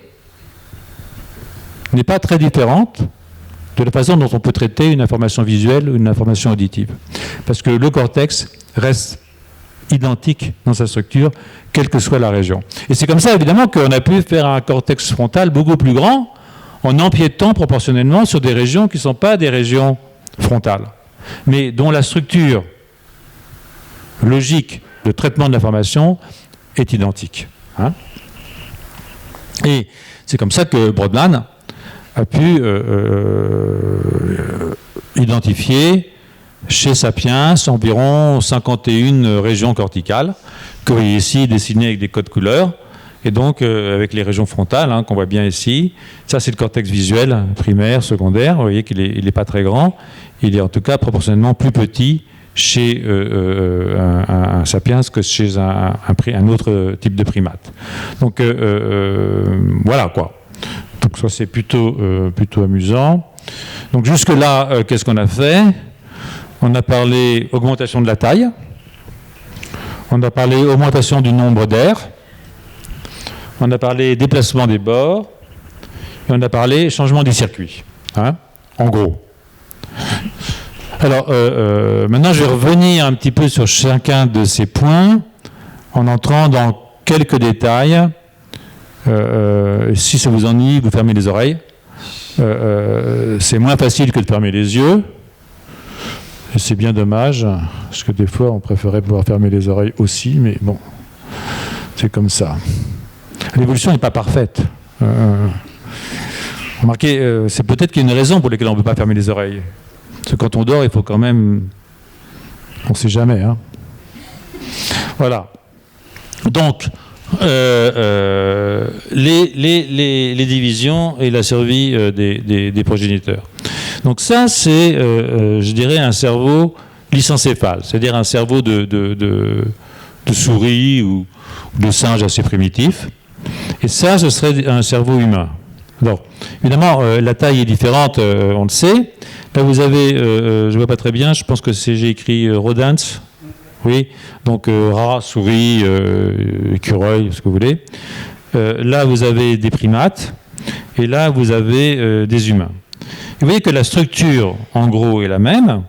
n'est pas très différente de la façon dont on peut traiter une information visuelle ou une information auditive. Parce que le cortex reste identique dans sa structure, quelle que soit la région. Et c'est comme ça, évidemment, qu'on a pu faire un cortex frontal beaucoup plus grand en empiétant proportionnellement sur des régions qui ne sont pas des régions frontales, mais dont la structure logique de traitement de l'information est identique. Hein ? Et c'est comme ça que Brodmann a pu identifier chez Sapiens environ 51 régions corticales, que vous voyez ici dessinées avec des codes couleurs, et donc avec les régions frontales qu'on voit bien ici. Ça, c'est le cortex visuel primaire, secondaire. Vous voyez qu'il n'est pas très grand. Il est en tout cas proportionnellement plus petit chez un Sapiens que chez un autre type de primate. Donc voilà quoi. Donc ça, c'est plutôt amusant. Donc jusque-là, qu'est-ce qu'on a fait ? On a parlé augmentation de la taille. On a parlé augmentation du nombre d'aires. On a parlé déplacement des bords. Et on a parlé changement des circuits. En gros. Alors, maintenant, je vais revenir un petit peu sur chacun de ces points en entrant dans quelques détails. Si ça vous ennuie, vous fermez les oreilles. C'est moins facile que de fermer les yeux. Et c'est bien dommage, parce que des fois, on préférait pouvoir fermer les oreilles aussi, mais bon, c'est comme ça. L'évolution n'est pas parfaite. Remarquez, c'est peut-être qu'il y a une raison pour laquelle on ne peut pas fermer les oreilles. Parce que quand on dort, il faut quand même... On ne sait jamais. Voilà. Donc, les divisions et la survie des progéniteurs. Donc ça, c'est, je dirais, un cerveau lysencéphale, c'est-à-dire un cerveau de souris ou de singe assez primitif. Et ça, ce serait un cerveau humain. Alors, évidemment, la taille est différente, on le sait. Là, vous avez, je ne vois pas très bien, je pense que j'ai écrit rodents. Oui, donc rat, souris, écureuil, ce que vous voulez. Là, vous avez des primates, et là, vous avez des humains. Et vous voyez que la structure, en gros, est la même,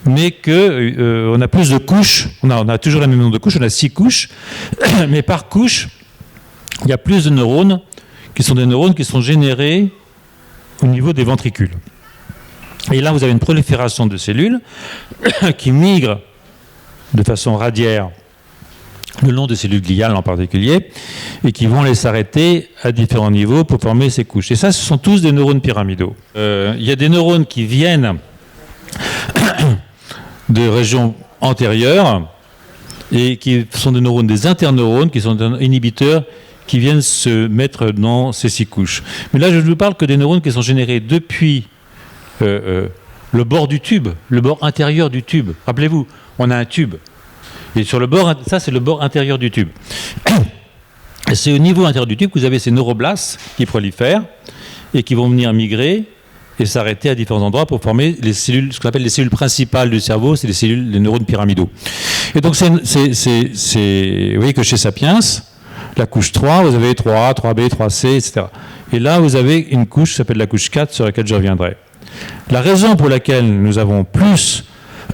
mais qu'on a plus de couches. On a toujours le même nombre de couches, on a 6 couches, mais par couche, il y a plus de neurones qui sont des neurones qui sont générés au niveau des ventricules. Et là, vous avez une prolifération de cellules qui migrent de façon radiaire le long des cellules gliales en particulier, et qui vont les arrêter à différents niveaux pour former ces couches. Et ça, ce sont tous des neurones pyramidaux. Il y a des neurones qui viennent de régions antérieures et qui sont des neurones, des interneurones, qui sont des inhibiteurs qui viennent se mettre dans ces 6 couches. Mais là, je ne vous parle que des neurones qui sont générés depuis le bord du tube, le bord intérieur du tube. Rappelez-vous, on a un tube. Et sur le bord, ça c'est le bord intérieur du tube. Et c'est au niveau intérieur du tube que vous avez ces neuroblastes qui prolifèrent et qui vont venir migrer et s'arrêter à différents endroits pour former les cellules, ce qu'on appelle les cellules principales du cerveau, c'est les neurones pyramidaux. Et donc vous voyez que chez Sapiens, la couche 3, vous avez 3A, 3B, 3C, etc. Et là, vous avez une couche qui s'appelle la couche 4, sur laquelle je reviendrai. La raison pour laquelle nous avons plus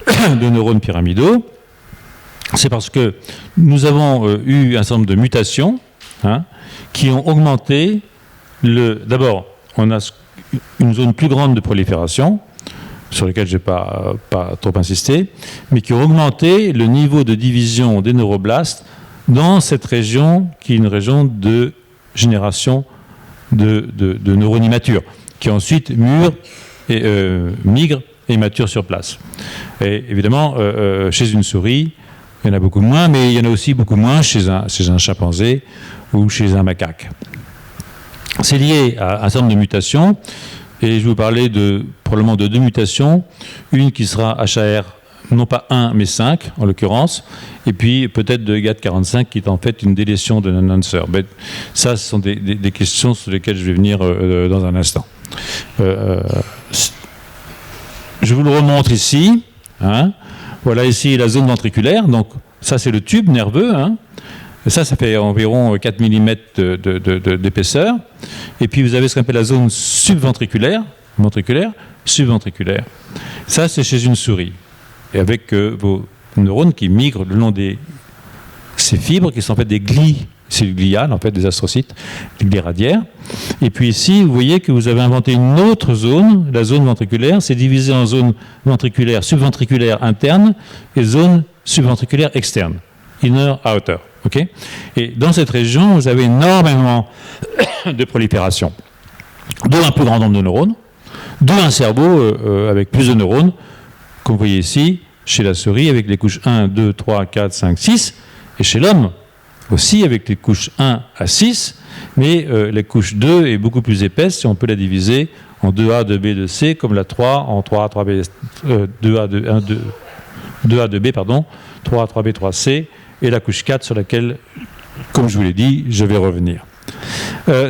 de neurones pyramidaux, c'est parce que nous avons eu un certain nombre de mutations qui ont augmenté D'abord, on a une zone plus grande de prolifération, sur laquelle je n'ai pas trop insisté, mais qui ont augmenté le niveau de division des neuroblastes dans cette région qui est une région de génération de neurones immatures, qui ensuite migrent et maturent sur place. Et évidemment, chez une souris, il y en a beaucoup moins, mais il y en a aussi beaucoup moins chez un chimpanzé ou chez un macaque. C'est lié à un certain nombre de mutations, et je vais vous parler probablement de 2 mutations, une qui sera HAR, non pas 1, mais 5, en l'occurrence, et puis peut-être de GAT45, qui est en fait une délétion de non-answer. Mais ça, ce sont des questions sur lesquelles je vais venir dans un instant. Je vous le remontre ici. Voilà ici la zone ventriculaire, donc ça c'est le tube nerveux, et ça fait environ 4 mm d'épaisseur, et puis vous avez ce qu'on appelle la zone subventriculaire, subventriculaire. Ça c'est chez une souris, et avec vos neurones qui migrent le long de ces fibres qui sont en fait des cellules gliales, en fait des astrocytes, des radiaires. Et puis ici, vous voyez que vous avez inventé une autre zone, la zone ventriculaire, c'est divisé en zone ventriculaire, subventriculaire interne et zone subventriculaire externe, inner, outer. Okay, et dans cette région, vous avez énormément de prolifération, un plus grand nombre de neurones, un cerveau avec plus de neurones, comme vous voyez ici, chez la souris, avec les couches 1, 2, 3, 4, 5, 6, et chez l'homme aussi avec les couches 1 à 6, mais les couches 2 est beaucoup plus épaisse, et on peut la diviser en 2A, 2B, 2C, comme la 3 en 3A, 3B, 2A, 2B, 3A, 3B, 3C, et la couche 4 sur laquelle, comme je vous l'ai dit, je vais revenir.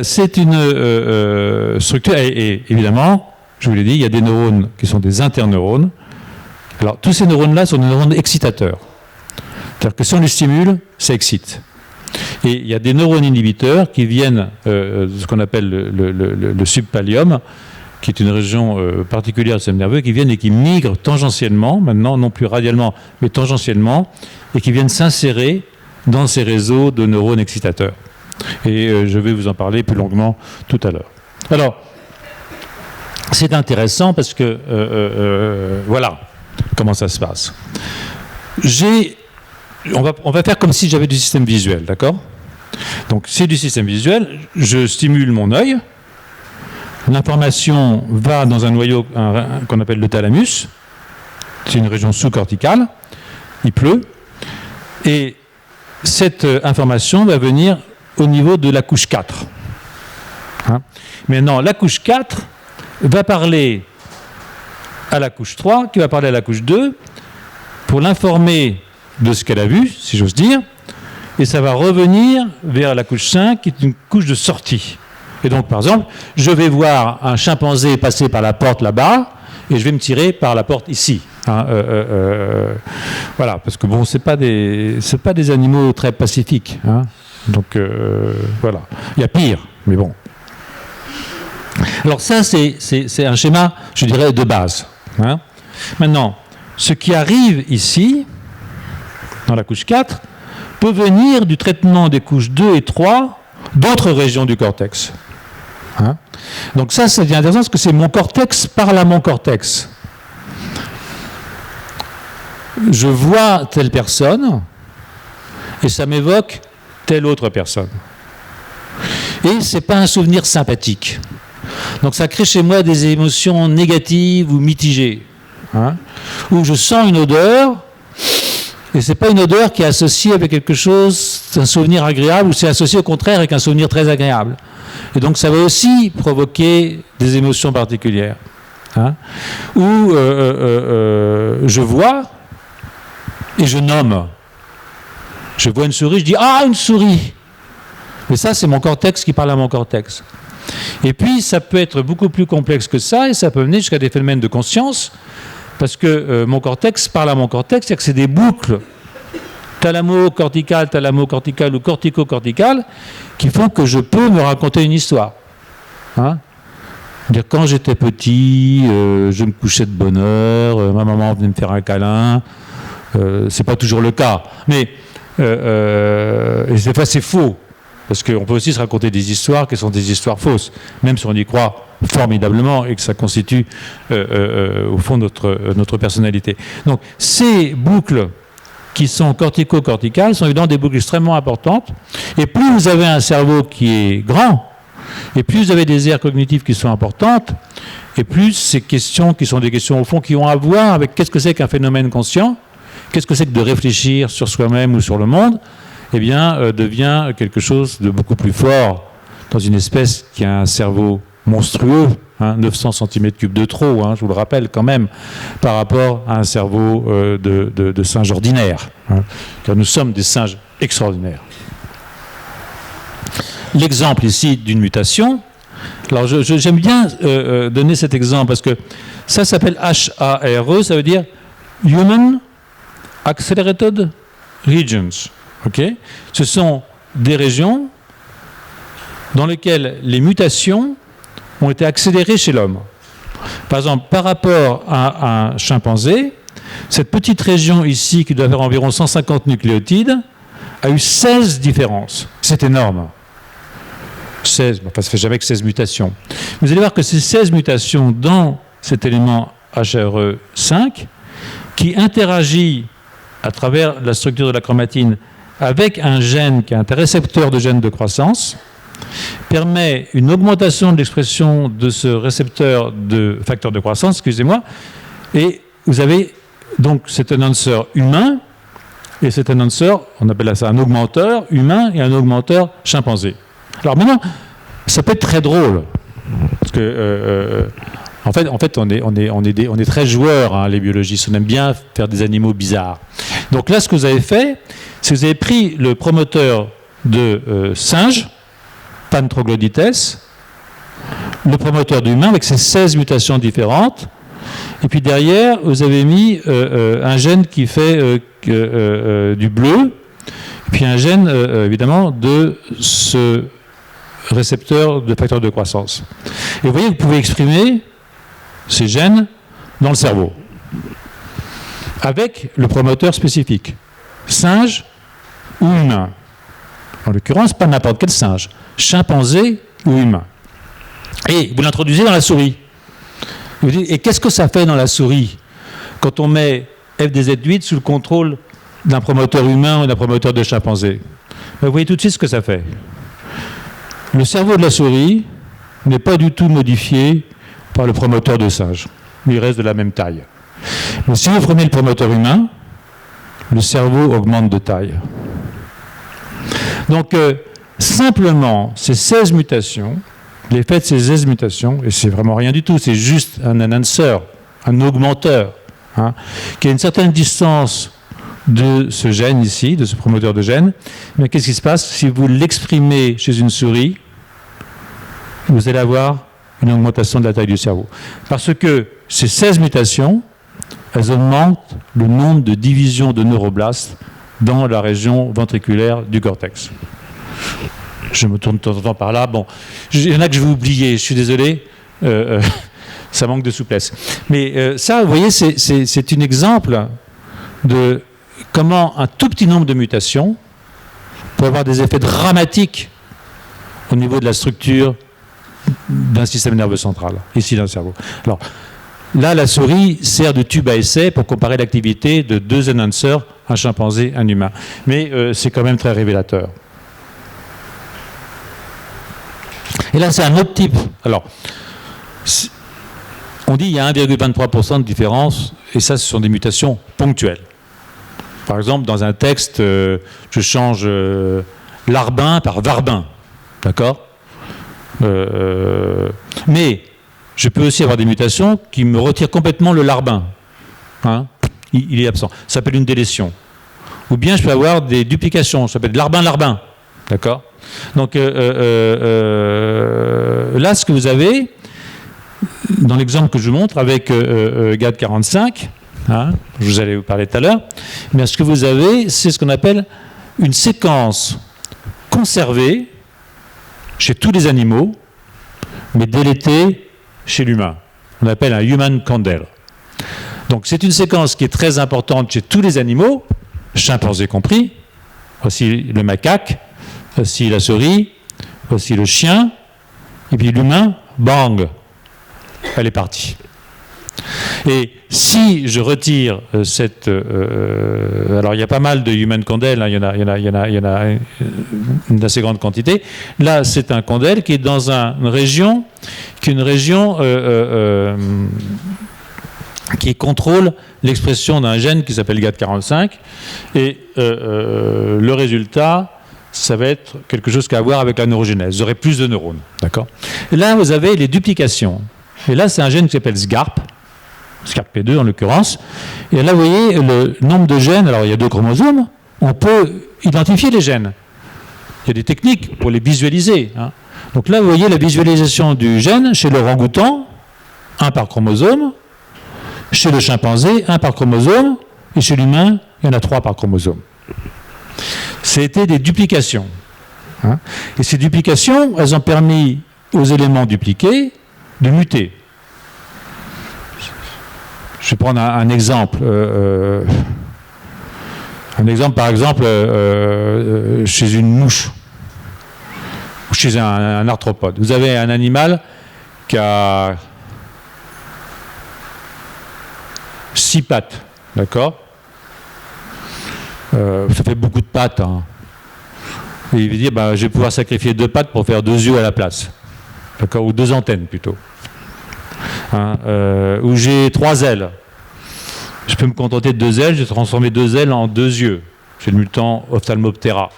C'est une structure, et évidemment, je vous l'ai dit, il y a des neurones qui sont des interneurones. Alors, tous ces neurones-là sont des neurones excitateurs. C'est-à-dire que si on les stimule, ça excite. Et il y a des neurones inhibiteurs qui viennent de ce qu'on appelle le subpallium, qui est une région particulière du système nerveux, qui viennent et qui migrent tangentiellement, maintenant non plus radialement, mais tangentiellement, et qui viennent s'insérer dans ces réseaux de neurones excitateurs. Et je vais vous en parler plus longuement tout à l'heure. Alors, c'est intéressant parce que, voilà comment ça se passe. On va faire comme si j'avais du système visuel, d'accord? Donc, c'est du système visuel, je stimule mon œil, l'information va dans un noyau qu'on appelle le thalamus, c'est une région sous-corticale, il pleut, et cette information va venir au niveau de la couche 4. Hein? Maintenant, la couche 4 va parler à la couche 3, qui va parler à la couche 2, pour l'informer de ce qu'elle a vu, si j'ose dire, et ça va revenir vers la couche 5, qui est une couche de sortie. Et donc, par exemple, je vais voir un chimpanzé passer par la porte là-bas, et je vais me tirer par la porte ici. Hein, voilà, parce que bon, c'est pas des animaux très pacifiques. Hein, donc voilà, il y a pire, mais bon. Alors ça, c'est un schéma, je dirais, de base. Hein. Maintenant, ce qui arrive ici, dans la couche 4, peut venir du traitement des couches 2 et 3 d'autres régions du cortex. Hein. Donc ça devient intéressant parce que c'est mon cortex parle à mon cortex. Je vois telle personne et ça m'évoque telle autre personne. Et ce n'est pas un souvenir sympathique. Donc ça crée chez moi des émotions négatives ou mitigées. Hein, où je sens une odeur, et ce n'est pas une odeur qui est associée avec quelque chose, un souvenir agréable, ou c'est associé au contraire avec un souvenir très agréable. Et donc ça va aussi provoquer des émotions particulières. Hein, où je vois et je nomme. Je vois une souris, je dis « Ah, une souris !» Mais ça, c'est mon cortex qui parle à mon cortex. Et puis, ça peut être beaucoup plus complexe que ça, et ça peut mener jusqu'à des phénomènes de conscience, parce que mon cortex parle à mon cortex, c'est-à-dire que c'est des boucles thalamo-corticales ou cortico-corticales qui font que je peux me raconter une histoire. Hein? Dire, quand j'étais petit, je me couchais de bonne heure, ma maman venait me faire un câlin. C'est pas toujours le cas, mais et des fois c'est faux. Parce qu'on peut aussi se raconter des histoires qui sont des histoires fausses, même si on y croit formidablement et que ça constitue au fond notre personnalité. Donc ces boucles qui sont cortico-corticales sont évidemment des boucles extrêmement importantes. Et plus vous avez un cerveau qui est grand, et plus vous avez des aires cognitives qui sont importantes, et plus ces questions qui sont des questions au fond qui ont à voir avec qu'est-ce que c'est qu'un phénomène conscient, qu'est-ce que c'est que de réfléchir sur soi-même ou sur le monde, eh bien, devient quelque chose de beaucoup plus fort dans une espèce qui a un cerveau monstrueux, hein, 900 cm3 de trop, hein, je vous le rappelle quand même, par rapport à un cerveau de singe ordinaire. Hein, car nous sommes des singes extraordinaires. L'exemple ici d'une mutation, alors j'aime bien donner cet exemple parce que ça s'appelle HARE, ça veut dire Human Accelerated Regions. Okay. Ce sont des régions dans lesquelles les mutations ont été accélérées chez l'homme. Par exemple, par rapport à un chimpanzé, cette petite région ici, qui doit faire environ 150 nucléotides, a eu 16 différences. C'est énorme. 16, enfin, ça ne fait jamais que 16 mutations. Vous allez voir que ces 16 mutations dans cet élément HRE5, qui interagit à travers la structure de la chromatine avec un gène qui est un récepteur de gène de croissance, permet une augmentation de l'expression de ce récepteur de facteur de croissance, excusez-moi, et vous avez donc cet annonceur humain, et cet annonceur, on appelle ça un augmenteur humain et un augmenteur chimpanzé. Alors maintenant, ça peut être très drôle, parce que en fait, on est très joueurs, hein, les biologistes, on aime bien faire des animaux bizarres. Donc là, ce que vous avez fait, c'est que vous avez pris le promoteur de singe, Pan troglodytes, le promoteur d'humain avec ses 16 mutations différentes, et puis derrière, vous avez mis un gène qui fait du bleu, et puis un gène, évidemment, de ce récepteur de facteur de croissance. Et vous voyez, vous pouvez exprimer ces gènes dans le cerveau, avec le promoteur spécifique, singe ou humain. En l'occurrence, pas n'importe quel singe, chimpanzé ou humain. Et vous l'introduisez dans la souris. Vous dites, et qu'est-ce que ça fait dans la souris quand on met FDZ8 sous le contrôle d'un promoteur humain ou d'un promoteur de chimpanzé? Vous voyez tout de suite ce que ça fait. Le cerveau de la souris n'est pas du tout modifié par le promoteur de singe. Il reste de la même taille. Mais si vous prenez le promoteur humain, le cerveau augmente de taille. Donc, simplement, ces 16 mutations, l'effet de ces 16 mutations, et c'est vraiment rien du tout, c'est juste un enhancer, un augmenteur, hein, qui a une certaine distance de ce gène ici, de ce promoteur de gène. Mais qu'est-ce qui se passe si vous l'exprimez chez une souris? Vous allez avoir une augmentation de la taille du cerveau. Parce que ces 16 mutations, elles augmentent le nombre de divisions de neuroblastes dans la région ventriculaire du cortex. Je me tourne de temps en temps par là. Bon, il y en a que je vais oublier, je suis désolé, ça manque de souplesse. Mais ça, vous voyez, c'est un exemple de comment un tout petit nombre de mutations peut avoir des effets dramatiques au niveau de la structure d'un système nerveux central, ici dans le cerveau. Alors, là, la souris sert de tube à essai pour comparer l'activité de 2 enhancers, un chimpanzé, un humain. Mais c'est quand même très révélateur. Et là, c'est un autre type. Alors, on dit qu'il y a 1,23% de différence, et ça, ce sont des mutations ponctuelles. Par exemple, dans un texte, je change larbin par varbin. D'accord ? Mais je peux aussi avoir des mutations qui me retirent complètement le larbin. Hein ? Il est absent. Ça s'appelle une délétion. Ou bien je peux avoir des duplications. Ça s'appelle larbin-larbin. D'accord ? Donc là, ce que vous avez, dans l'exemple que je vous montre avec GAD45, hein, je vous allais vous parler tout à l'heure, mais ce que vous avez, c'est ce qu'on appelle une séquence conservée chez tous les animaux, mais délétée chez l'humain. On appelle un human candle. Donc c'est une séquence qui est très importante chez tous les animaux, chimpanzés compris, voici le macaque, voici la souris, voici le chien, et puis l'humain, bang, elle est partie. Et si je retire cette... alors il y a pas mal de human condel, hein, il y en a une assez grande quantité. Là, c'est un condel qui est dans une région qui contrôle l'expression d'un gène qui s'appelle GAD45. Et le résultat, ça va être quelque chose qui a à voir avec la neurogénèse. Vous aurez plus de neurones. D'accord ? Et là, vous avez les duplications. Et là, c'est un gène qui s'appelle SGARP. SGARP2 en l'occurrence. Et là, vous voyez le nombre de gènes. Alors, il y a 2 chromosomes. On peut identifier les gènes. Il y a des techniques pour les visualiser. Hein. Donc là, vous voyez la visualisation du gène chez l'orang-outan, 1 par chromosome. Chez le chimpanzé, 1 par chromosome. Et chez l'humain, il y en a 3 par chromosome. C'était des duplications. Hein. Et ces duplications, elles ont permis aux éléments dupliqués de muter. Je vais prendre un exemple. Un exemple, par exemple, chez une mouche ou chez un arthropode. Vous avez un animal qui a 6 pattes, d'accord ? Ça fait beaucoup de pattes. Hein. Et il veut dire, je vais pouvoir sacrifier 2 pattes pour faire 2 yeux à la place. D'accord ? Ou 2 antennes, plutôt. Hein, où j'ai 3 ailes. Je peux me contenter de 2 ailes, je vais transformer 2 ailes en 2 yeux. C'est le mutant Ophthalmoptera.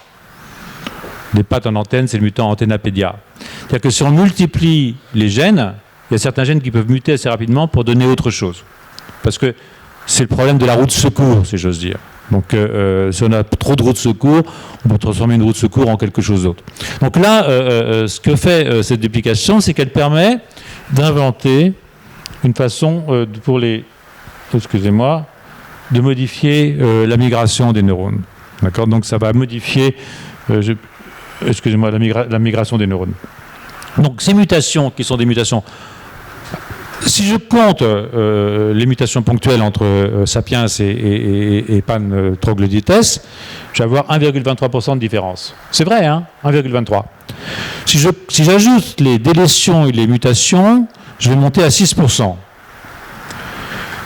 Des pattes en antenne, c'est le mutant Antennapédia. C'est-à-dire que si on multiplie les gènes, il y a certains gènes qui peuvent muter assez rapidement pour donner autre chose. Parce que c'est le problème de la roue de secours, si j'ose dire. Donc, si on a trop de roue de secours, on peut transformer une roue de secours en quelque chose d'autre. Donc là, ce que fait cette duplication, c'est qu'elle permet d'inventer une façon pour les... Excusez-moi, de modifier la migration des neurones. D'accord ? Donc ça va modifier... excusez-moi, la migration des neurones. Donc ces mutations, qui sont des mutations... Si je compte les mutations ponctuelles entre Sapiens et Pan troglodytes, je vais avoir 1,23% de différence. C'est vrai, hein ? 1,23. Si j'ajoute les délétions et les mutations, je vais monter à 6%.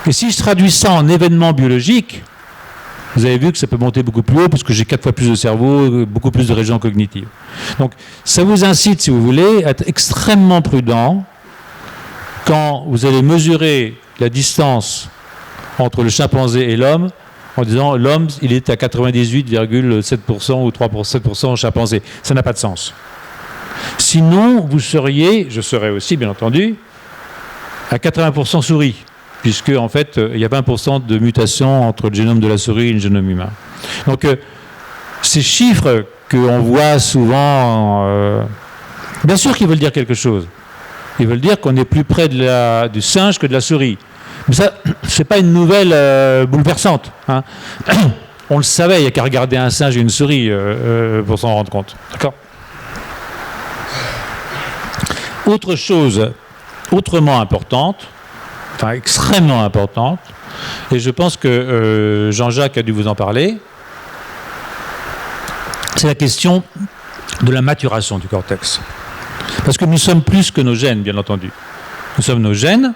Et si je traduis ça en événements biologiques, vous avez vu que ça peut monter beaucoup plus haut parce que j'ai 4 fois plus de cerveau, beaucoup plus de régions cognitives. Donc ça vous incite, si vous voulez, à être extrêmement prudent quand vous allez mesurer la distance entre le chimpanzé et l'homme en disant l'homme, il est à 98,7% ou 3,7% chimpanzé. Ça n'a pas de sens. Sinon, vous seriez, je serais aussi bien entendu, à 80% souris, puisque en fait, il y a 20% de mutation entre le génome de la souris et le génome humain. Donc, ces chiffres qu'on voit souvent, bien sûr qu'ils veulent dire quelque chose. Ils veulent dire qu'on est plus près du singe que de la souris. Mais ça, c'est pas une nouvelle bouleversante. Hein. On le savait, il n'y a qu'à regarder un singe et une souris pour s'en rendre compte. D'accord ? Autre chose, autrement importante, enfin extrêmement importante, et je pense que Jean-Jacques a dû vous en parler, c'est la question de la maturation du cortex. Parce que nous sommes plus que nos gènes, bien entendu. Nous sommes nos gènes,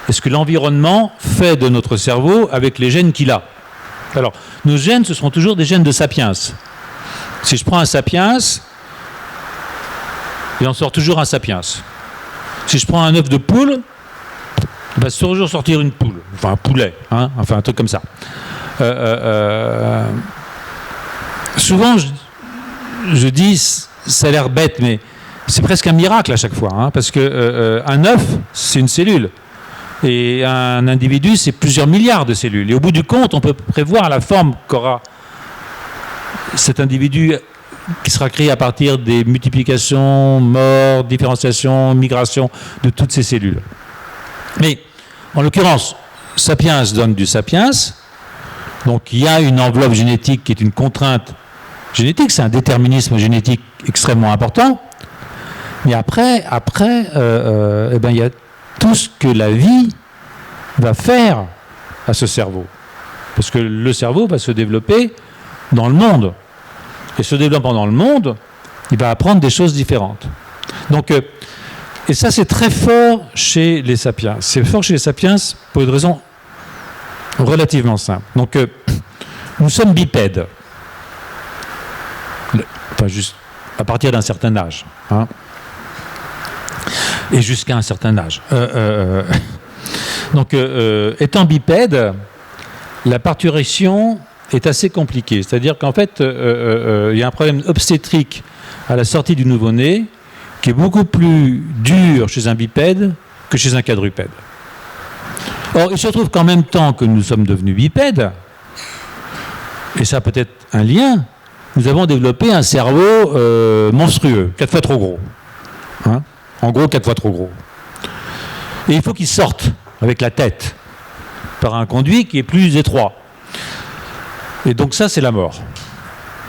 et ce que l'environnement fait de notre cerveau avec les gènes qu'il a. Alors, nos gènes, ce seront toujours des gènes de sapiens. Si je prends un sapiens, il en sort toujours un sapiens. Si je prends un œuf de poule, il va toujours sortir une poule, enfin un poulet, hein, enfin un truc comme ça. Souvent, je dis, ça a l'air bête, mais c'est presque un miracle à chaque fois, hein, parce que un œuf, c'est une cellule. Et un individu, c'est plusieurs milliards de cellules. Et au bout du compte, on peut prévoir la forme qu'aura cet individu qui sera créé à partir des multiplications, morts, différenciations, migrations de toutes ces cellules. Mais, en l'occurrence, sapiens donne du sapiens. Donc, il y a une enveloppe génétique qui est une contrainte génétique. C'est un déterminisme génétique extrêmement important. Mais après, il y a tout ce que la vie va faire à ce cerveau. Parce que le cerveau va se développer dans le monde. Et se développant dans le monde, il va apprendre des choses différentes. Donc, et ça, c'est très fort chez les sapiens. C'est fort chez les sapiens pour une raison relativement simple. Donc, nous sommes bipèdes. Enfin, juste à partir d'un certain âge. Hein. Et jusqu'à un certain âge. Donc, étant bipède, la parturition est assez compliquée. C'est-à-dire qu'en fait, il y a un problème obstétrique à la sortie du nouveau-né qui est beaucoup plus dur chez un bipède que chez un quadrupède. Or, il se trouve qu'en même temps que nous sommes devenus bipèdes, et ça a peut-être un lien, nous avons développé un cerveau monstrueux, 4 fois trop gros. Hein ? En gros, 4 fois trop gros. Et il faut qu'il sorte avec la tête par un conduit qui est plus étroit. Et donc ça, c'est la mort.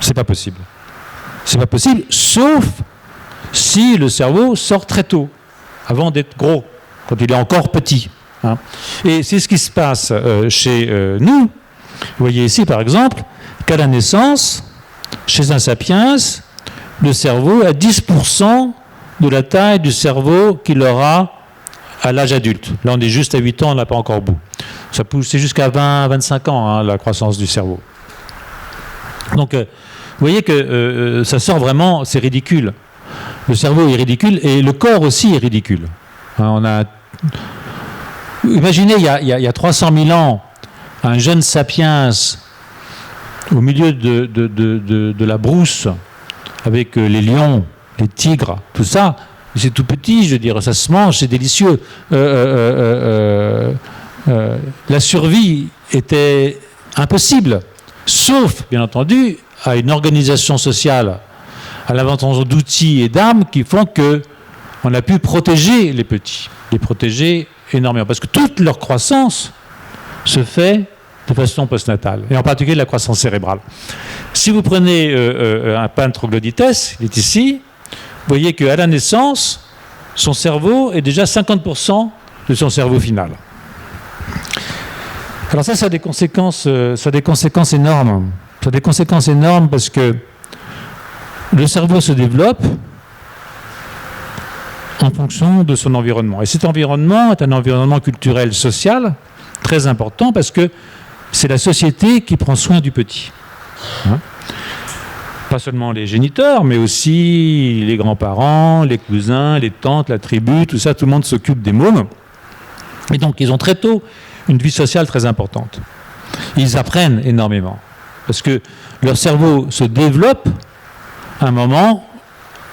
C'est pas possible. C'est pas possible, sauf si le cerveau sort très tôt, avant d'être gros, quand il est encore petit. Hein. Et c'est ce qui se passe chez nous. Vous voyez ici, par exemple, qu'à la naissance, chez un sapiens, le cerveau a 10% de la taille du cerveau qu'il aura à l'âge adulte. Là, on est juste à 8 ans, on n'a pas encore bout. Ça pousse, c'est jusqu'à 20-25 ans, hein, la croissance du cerveau. Donc, vous voyez que ça sort vraiment, c'est ridicule. Le cerveau est ridicule et le corps aussi est ridicule. Hein, imaginez, il y a 300 000 ans, un jeune sapiens au milieu de la brousse, avec les lions, les tigres, tout ça, c'est tout petit, je veux dire, ça se mange, c'est délicieux. La survie était impossible, sauf, bien entendu, à une organisation sociale, à l'invention d'outils et d'armes qui font qu'on a pu protéger les petits, les protéger énormément, parce que toute leur croissance se fait de façon postnatale, et en particulier la croissance cérébrale. Si vous prenez un peintre troglodytes, il est ici, vous voyez qu'à la naissance, son cerveau est déjà 50% de son cerveau final. Alors ça a des conséquences énormes. Ça a des conséquences énormes parce que le cerveau se développe en fonction de son environnement. Et cet environnement est un environnement culturel, social, très important parce que c'est la société qui prend soin du petit. Hein ? Pas seulement les géniteurs, mais aussi les grands-parents, les cousins, les tantes, la tribu, tout ça, tout le monde s'occupe des mômes. Et donc, ils ont très tôt une vie sociale très importante. Ils apprennent énormément. Parce que leur cerveau se développe à un moment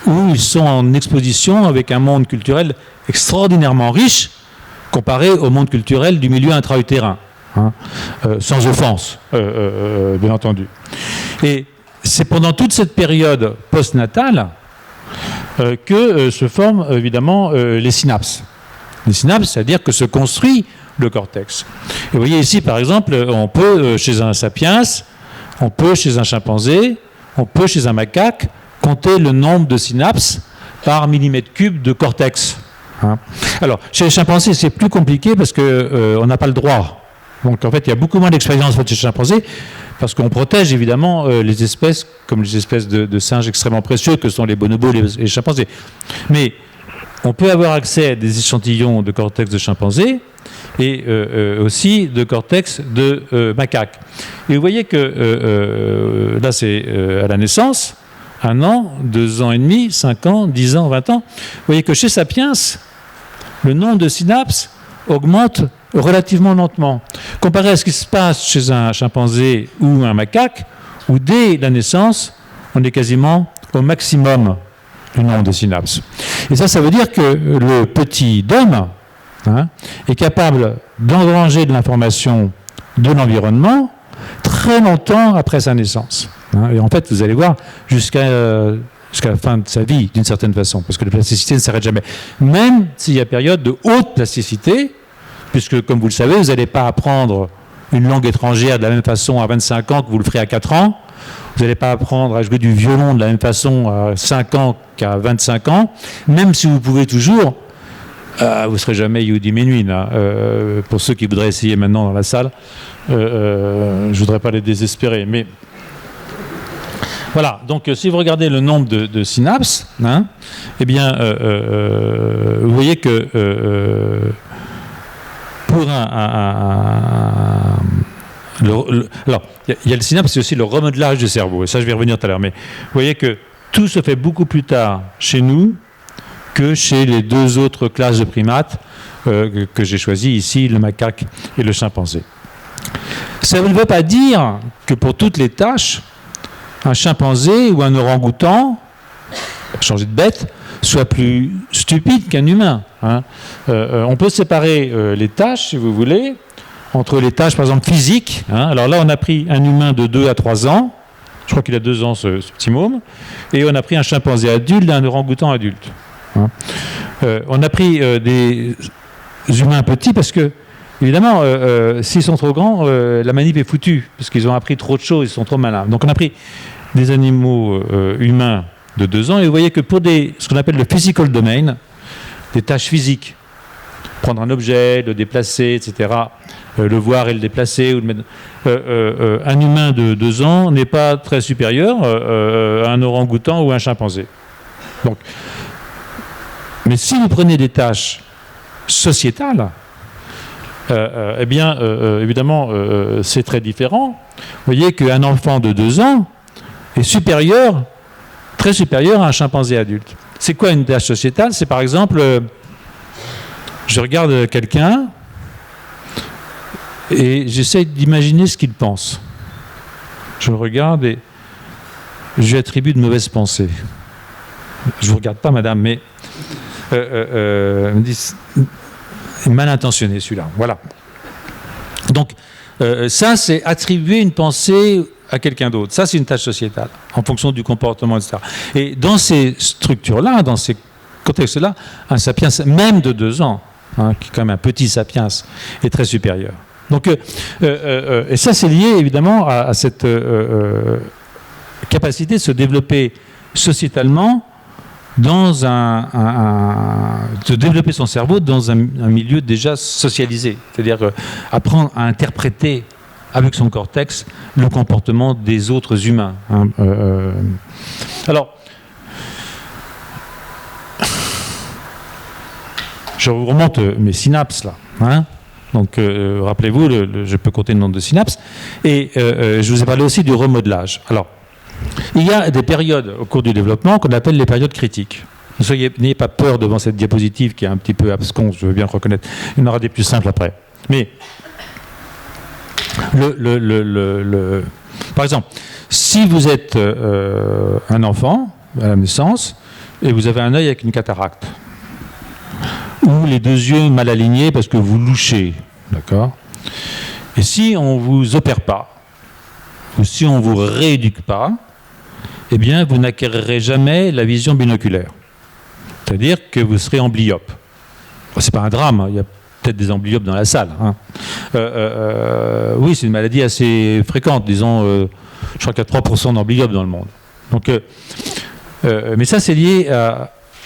où ils sont en exposition avec un monde culturel extraordinairement riche comparé au monde culturel du milieu intra-utérin. Sans offense, bien entendu. Et c'est pendant toute cette période postnatale que se forment évidemment les synapses. Les synapses, c'est-à-dire que se construit le cortex. Et vous voyez ici, par exemple, on peut, chez un sapiens, on peut, chez un chimpanzé, on peut, chez un macaque, compter le nombre de synapses par millimètre cube de cortex. Alors, chez les chimpanzés, c'est plus compliqué parce qu'on n'a pas le droit. Donc, en fait, il y a beaucoup moins d'expérience chez les chimpanzés parce qu'on protège évidemment les espèces, comme les espèces de singes extrêmement précieux que sont les bonobos et les chimpanzés. Mais on peut avoir accès à des échantillons de cortex de chimpanzés et aussi de cortex de macaques. Et vous voyez que là, c'est à la naissance, 1 an, 2 ans et demi, 5 ans, 10 ans, 20 ans. Vous voyez que chez Sapiens, le nombre de synapses augmente relativement lentement. Comparé à ce qui se passe chez un chimpanzé ou un macaque, où dès la naissance, on est quasiment au maximum du nombre de synapses. Et ça veut dire que le petit homme est capable d'engranger de l'information de l'environnement très longtemps après sa naissance. Et en fait, vous allez voir, jusqu'à la fin de sa vie, d'une certaine façon, parce que la plasticité ne s'arrête jamais. Même s'il y a période de haute plasticité, puisque, comme vous le savez, vous n'allez pas apprendre une langue étrangère de la même façon à 25 ans que vous le ferez à 4 ans. Vous n'allez pas apprendre à jouer du violon de la même façon à 5 ans qu'à 25 ans, même si vous pouvez toujours. Vous ne serez jamais Yehudi Menuhin. Pour ceux qui voudraient essayer maintenant dans la salle, je ne voudrais pas les désespérer. Mais voilà, donc si vous regardez le nombre de synapses, eh bien, vous voyez que pour alors, il y a le synapse, c'est aussi le remodelage du cerveau, et ça je vais y revenir tout à l'heure, mais vous voyez que tout se fait beaucoup plus tard chez nous que chez les 2 autres classes de primates que j'ai choisies ici, le macaque et le chimpanzé. Ça ne veut pas dire que pour toutes les tâches, un chimpanzé ou un orang-outan, changer de bête, soit plus stupide qu'un humain. On peut séparer les tâches, si vous voulez, entre les tâches, par exemple, physiques. Alors là, on a pris un humain de 2 à 3 ans, je crois qu'il a 2 ans, ce petit môme, et on a pris un chimpanzé adulte et un orang-outan adulte. On a pris des humains petits parce que, évidemment, s'ils sont trop grands, la manip est foutue, parce qu'ils ont appris trop de choses, ils sont trop malins. Donc on a pris des animaux humains de 2 ans, et vous voyez que pour ce qu'on appelle le physical domain, des tâches physiques, prendre un objet, le déplacer, etc., le voir et le déplacer, ou le mettre, un humain de 2 ans n'est pas très supérieur à un orang-outan ou un chimpanzé. Donc, mais si vous prenez des tâches sociétales, eh bien, évidemment, c'est très différent. Vous voyez qu'un enfant de 2 ans est supérieur, très supérieur à un chimpanzé adulte. C'est quoi une tâche sociétale? C'est par exemple, je regarde quelqu'un et j'essaie d'imaginer ce qu'il pense. Je le regarde et je lui attribue de mauvaises pensées. Je ne vous regarde pas, madame, mais me dit, mal intentionné celui-là. Voilà. Donc, ça, c'est attribuer une pensée à quelqu'un d'autre. Ça, c'est une tâche sociétale, en fonction du comportement, etc. Et dans ces structures-là, dans ces contextes-là, un sapiens, même de 2 ans, qui est quand même un petit sapiens, est très supérieur. Donc, et ça, c'est lié évidemment à cette capacité de se développer sociétalement de développer son cerveau dans un milieu déjà socialisé, c'est-à-dire apprendre à interpréter avec son cortex le comportement des autres humains. Alors, je vous remonte mes synapses là. Donc, rappelez-vous, je peux compter le nombre de synapses. Et je vous ai parlé aussi du remodelage. Alors, il y a des périodes au cours du développement qu'on appelle les périodes critiques. N'ayez pas peur devant cette diapositive qui est un petit peu absconce, je veux bien le reconnaître. Il y en aura des plus simples après. Mais Par exemple, si vous êtes un enfant à la naissance et vous avez un œil avec une cataracte, ou les deux yeux mal alignés parce que vous louchez, d'accord? Et si on ne vous opère pas, ou si on ne vous rééduque pas, eh bien, vous n'acquérerez jamais la vision binoculaire. C'est-à-dire que vous serez amblyope. Ce n'est pas un drame, hein. Il y a peut-être des amblyopes dans la salle. Hein. Oui, c'est une maladie assez fréquente, disons, je crois qu'il y a 3% d'amblyopes dans le monde. Donc, mais ça, c'est lié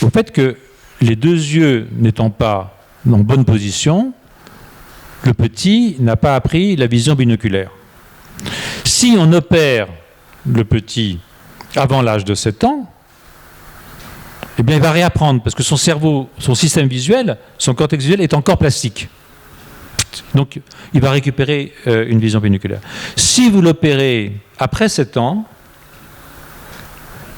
au fait que les deux yeux n'étant pas en bonne position, le petit n'a pas appris la vision binoculaire. Si on opère le petit avant l'âge de 7 ans, eh bien, il va réapprendre, parce que son cerveau, son système visuel, son cortex visuel est encore plastique. Donc, il va récupérer une vision binoculaire. Si vous l'opérez après 7 ans,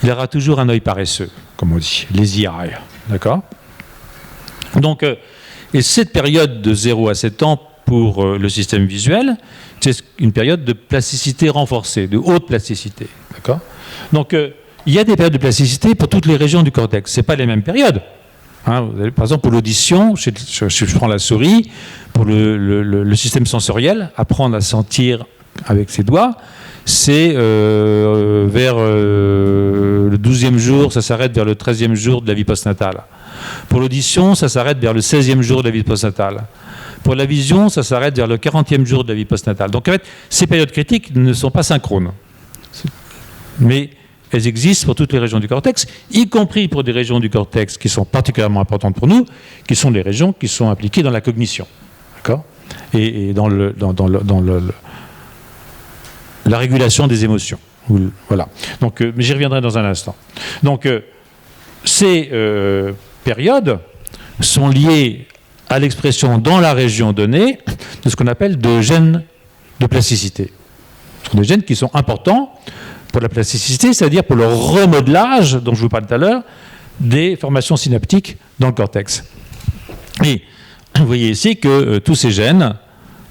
il aura toujours un œil paresseux, comme on dit, lazy eye. D'accord ? Donc, et cette période de 0 à 7 ans pour le système visuel, c'est une période de plasticité renforcée, de haute plasticité. D'accord ? Donc, il y a des périodes de plasticité pour toutes les régions du cortex. Ce n'est pas les mêmes périodes. Hein, vous avez, par exemple, pour l'audition, je prends la souris, pour le système sensoriel, apprendre à sentir avec ses doigts, c'est vers le 12e jour, ça s'arrête vers le 13e jour de la vie postnatale. Pour l'audition, ça s'arrête vers le 16e jour de la vie postnatale. Pour la vision, ça s'arrête vers le 40e jour de la vie postnatale. Donc en fait, ces périodes critiques ne sont pas synchrones. Mais elles existent pour toutes les régions du cortex, y compris pour des régions du cortex qui sont particulièrement importantes pour nous, qui sont les régions qui sont impliquées dans la cognition. D'accord ? Et dans la régulation des émotions. Voilà. Donc, mais j'y reviendrai dans un instant. Donc, ces périodes sont liées à l'expression dans la région donnée de ce qu'on appelle de gènes de plasticité. Ce sont des gènes qui sont importants pour la plasticité, c'est-à-dire pour le remodelage, dont je vous parlais tout à l'heure, des formations synaptiques dans le cortex. Et vous voyez ici que tous ces gènes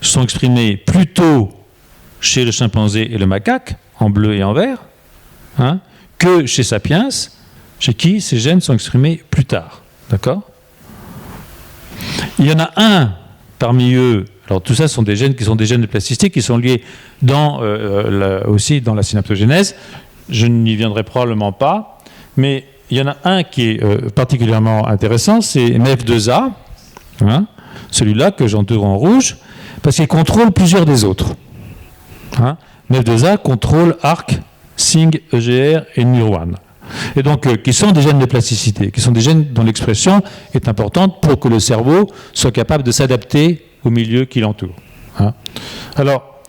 sont exprimés plutôt chez le chimpanzé et le macaque, en bleu et en vert, hein, que chez Sapiens, chez qui ces gènes sont exprimés plus tard. D'accord ? Il y en a un parmi eux, alors tout ça sont des gènes qui sont des gènes de plasticité qui sont liés aussi dans la synaptogénèse. Je n'y viendrai probablement pas, mais il y en a un qui est particulièrement intéressant, c'est MEF2A, hein, celui-là que j'entoure en rouge, parce qu'il contrôle plusieurs des autres. Hein. MEF2A contrôle ARC, SING, EGR et NUR1. Et donc, qui sont des gènes de plasticité, qui sont des gènes dont l'expression est importante pour que le cerveau soit capable de s'adapter au milieu qui l'entoure. Hein. Alors,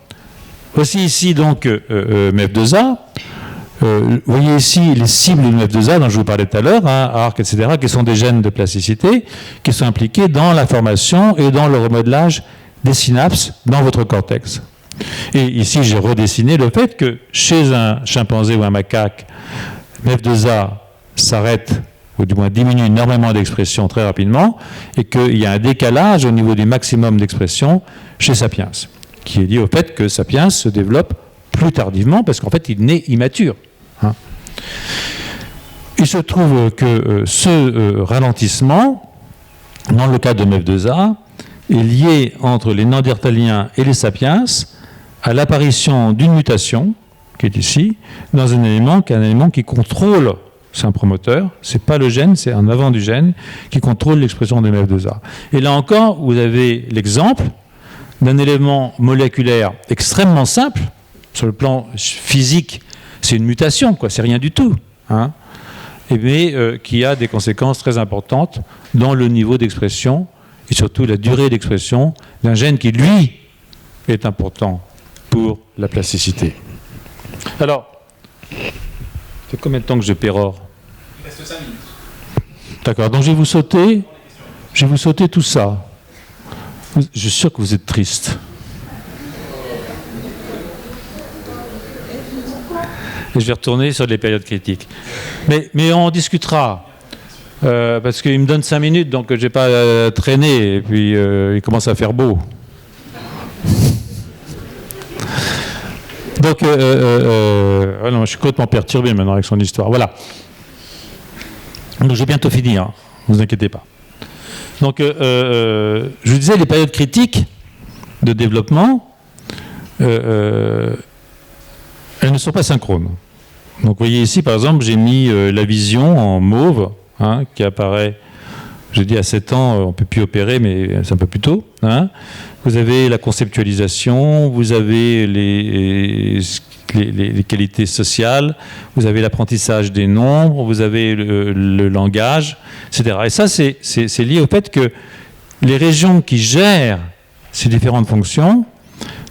voici ici donc MEF2A. Vous voyez ici les cibles de MEF2A dont je vous parlais tout à l'heure, hein, ARC, etc., qui sont des gènes de plasticité, qui sont impliqués dans la formation et dans le remodelage des synapses dans votre cortex. Et ici, j'ai redessiné le fait que chez un chimpanzé ou un macaque, MEF2A s'arrête, ou du moins diminue énormément d'expression très rapidement, et qu'il y a un décalage au niveau du maximum d'expression chez Sapiens, qui est lié au fait que Sapiens se développe plus tardivement, parce qu'en fait, il naît immature. Hein. Il se trouve que ce ralentissement, dans le cas de MEF2A, est lié entre les Néandertaliens et les Sapiens à l'apparition d'une mutation, qui est ici, dans un élément qui contrôle, c'est un promoteur, c'est pas le gène, c'est un avant du gène, qui contrôle l'expression de MEF2A. Et là encore, vous avez l'exemple d'un élément moléculaire extrêmement simple, sur le plan physique, c'est une mutation, quoi, c'est rien du tout, hein, mais qui a des conséquences très importantes dans le niveau d'expression et surtout la durée d'expression d'un gène qui, lui, est important pour la plasticité. Alors, ça fait combien de temps que je pérore ? Il reste 5 minutes. D'accord, donc je vais vous sauter tout ça. Je suis sûr que vous êtes triste. Et je vais retourner sur les périodes critiques. Mais on en discutera. Parce qu'il me donne 5 minutes, donc je n'ai pas traîné. Et puis, il commence à faire beau. Donc, non, je suis complètement perturbé maintenant avec son histoire. Voilà. Donc, je vais bientôt finir, hein, ne vous inquiétez pas. Donc, je vous disais, les périodes critiques de développement, elles ne sont pas synchrones. Donc, vous voyez ici, par exemple, j'ai mis la vision en mauve, hein, qui apparaît, j'ai dit à 7 ans, on ne peut plus opérer, mais c'est un peu plus tôt. Hein. Vous avez la conceptualisation, vous avez les qualités sociales, vous avez l'apprentissage des nombres, vous avez le langage, etc. Et ça, c'est lié au fait que les régions qui gèrent ces différentes fonctions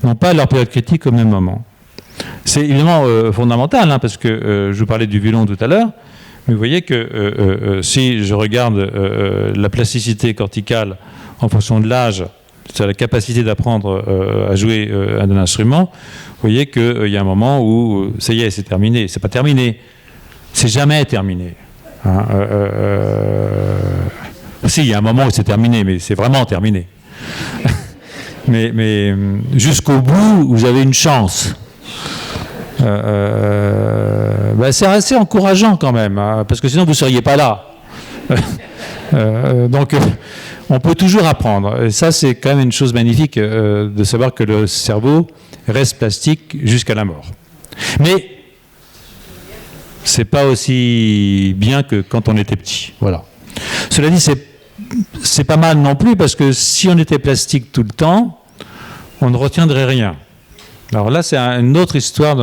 n'ont pas leur période critique au même moment. C'est évidemment fondamental, hein, parce que je vous parlais du violon tout à l'heure, mais vous voyez que si je regarde la plasticité corticale en fonction de l'âge, c'est la capacité d'apprendre à jouer un instrument, vous voyez qu'il y a un moment où, ça y est, c'est terminé. C'est pas terminé. C'est jamais terminé. Hein, si, il y a un moment où c'est terminé, mais c'est vraiment terminé. mais jusqu'au bout, vous avez une chance. C'est assez encourageant quand même, hein, parce que sinon vous ne seriez pas là. Donc, on peut toujours apprendre. Et ça, c'est quand même une chose magnifique de savoir que le cerveau reste plastique jusqu'à la mort. Mais c'est pas aussi bien que quand on était petit. Voilà. Cela dit, c'est pas mal non plus, parce que si on était plastique tout le temps, on ne retiendrait rien. Alors là, c'est une autre histoire.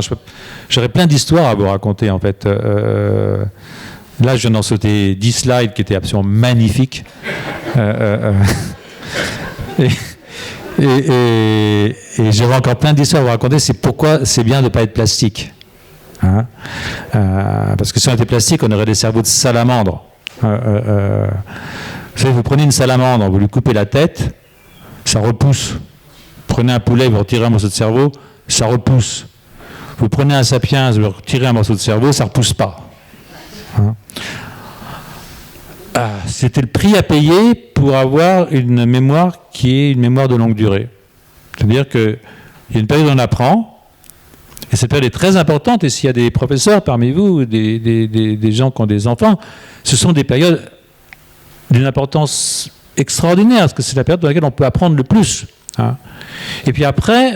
J'aurais plein d'histoires à vous raconter, en fait. Là, je viens d'en sauter 10 slides qui étaient absolument magnifiques. Et j'aurais encore plein d'histoires à vous raconter. C'est pourquoi c'est bien de ne pas être plastique. Hein, parce que si on était plastique, on aurait des cerveaux de salamandre. Vous savez, vous prenez une salamandre, vous lui coupez la tête, ça repousse. Vous prenez un poulet, vous retirez un morceau de cerveau, ça repousse. Vous prenez un sapiens, vous retirez un morceau de cerveau, ça ne repousse pas. Hein. C'était le prix à payer pour avoir une mémoire qui est une mémoire de longue durée. C'est-à-dire qu'il y a une période où on apprend, et cette période est très importante, et s'il y a des professeurs parmi vous, des gens qui ont des enfants, ce sont des périodes d'une importance extraordinaire, parce que c'est la période dans laquelle on peut apprendre le plus. Hein. Et puis après,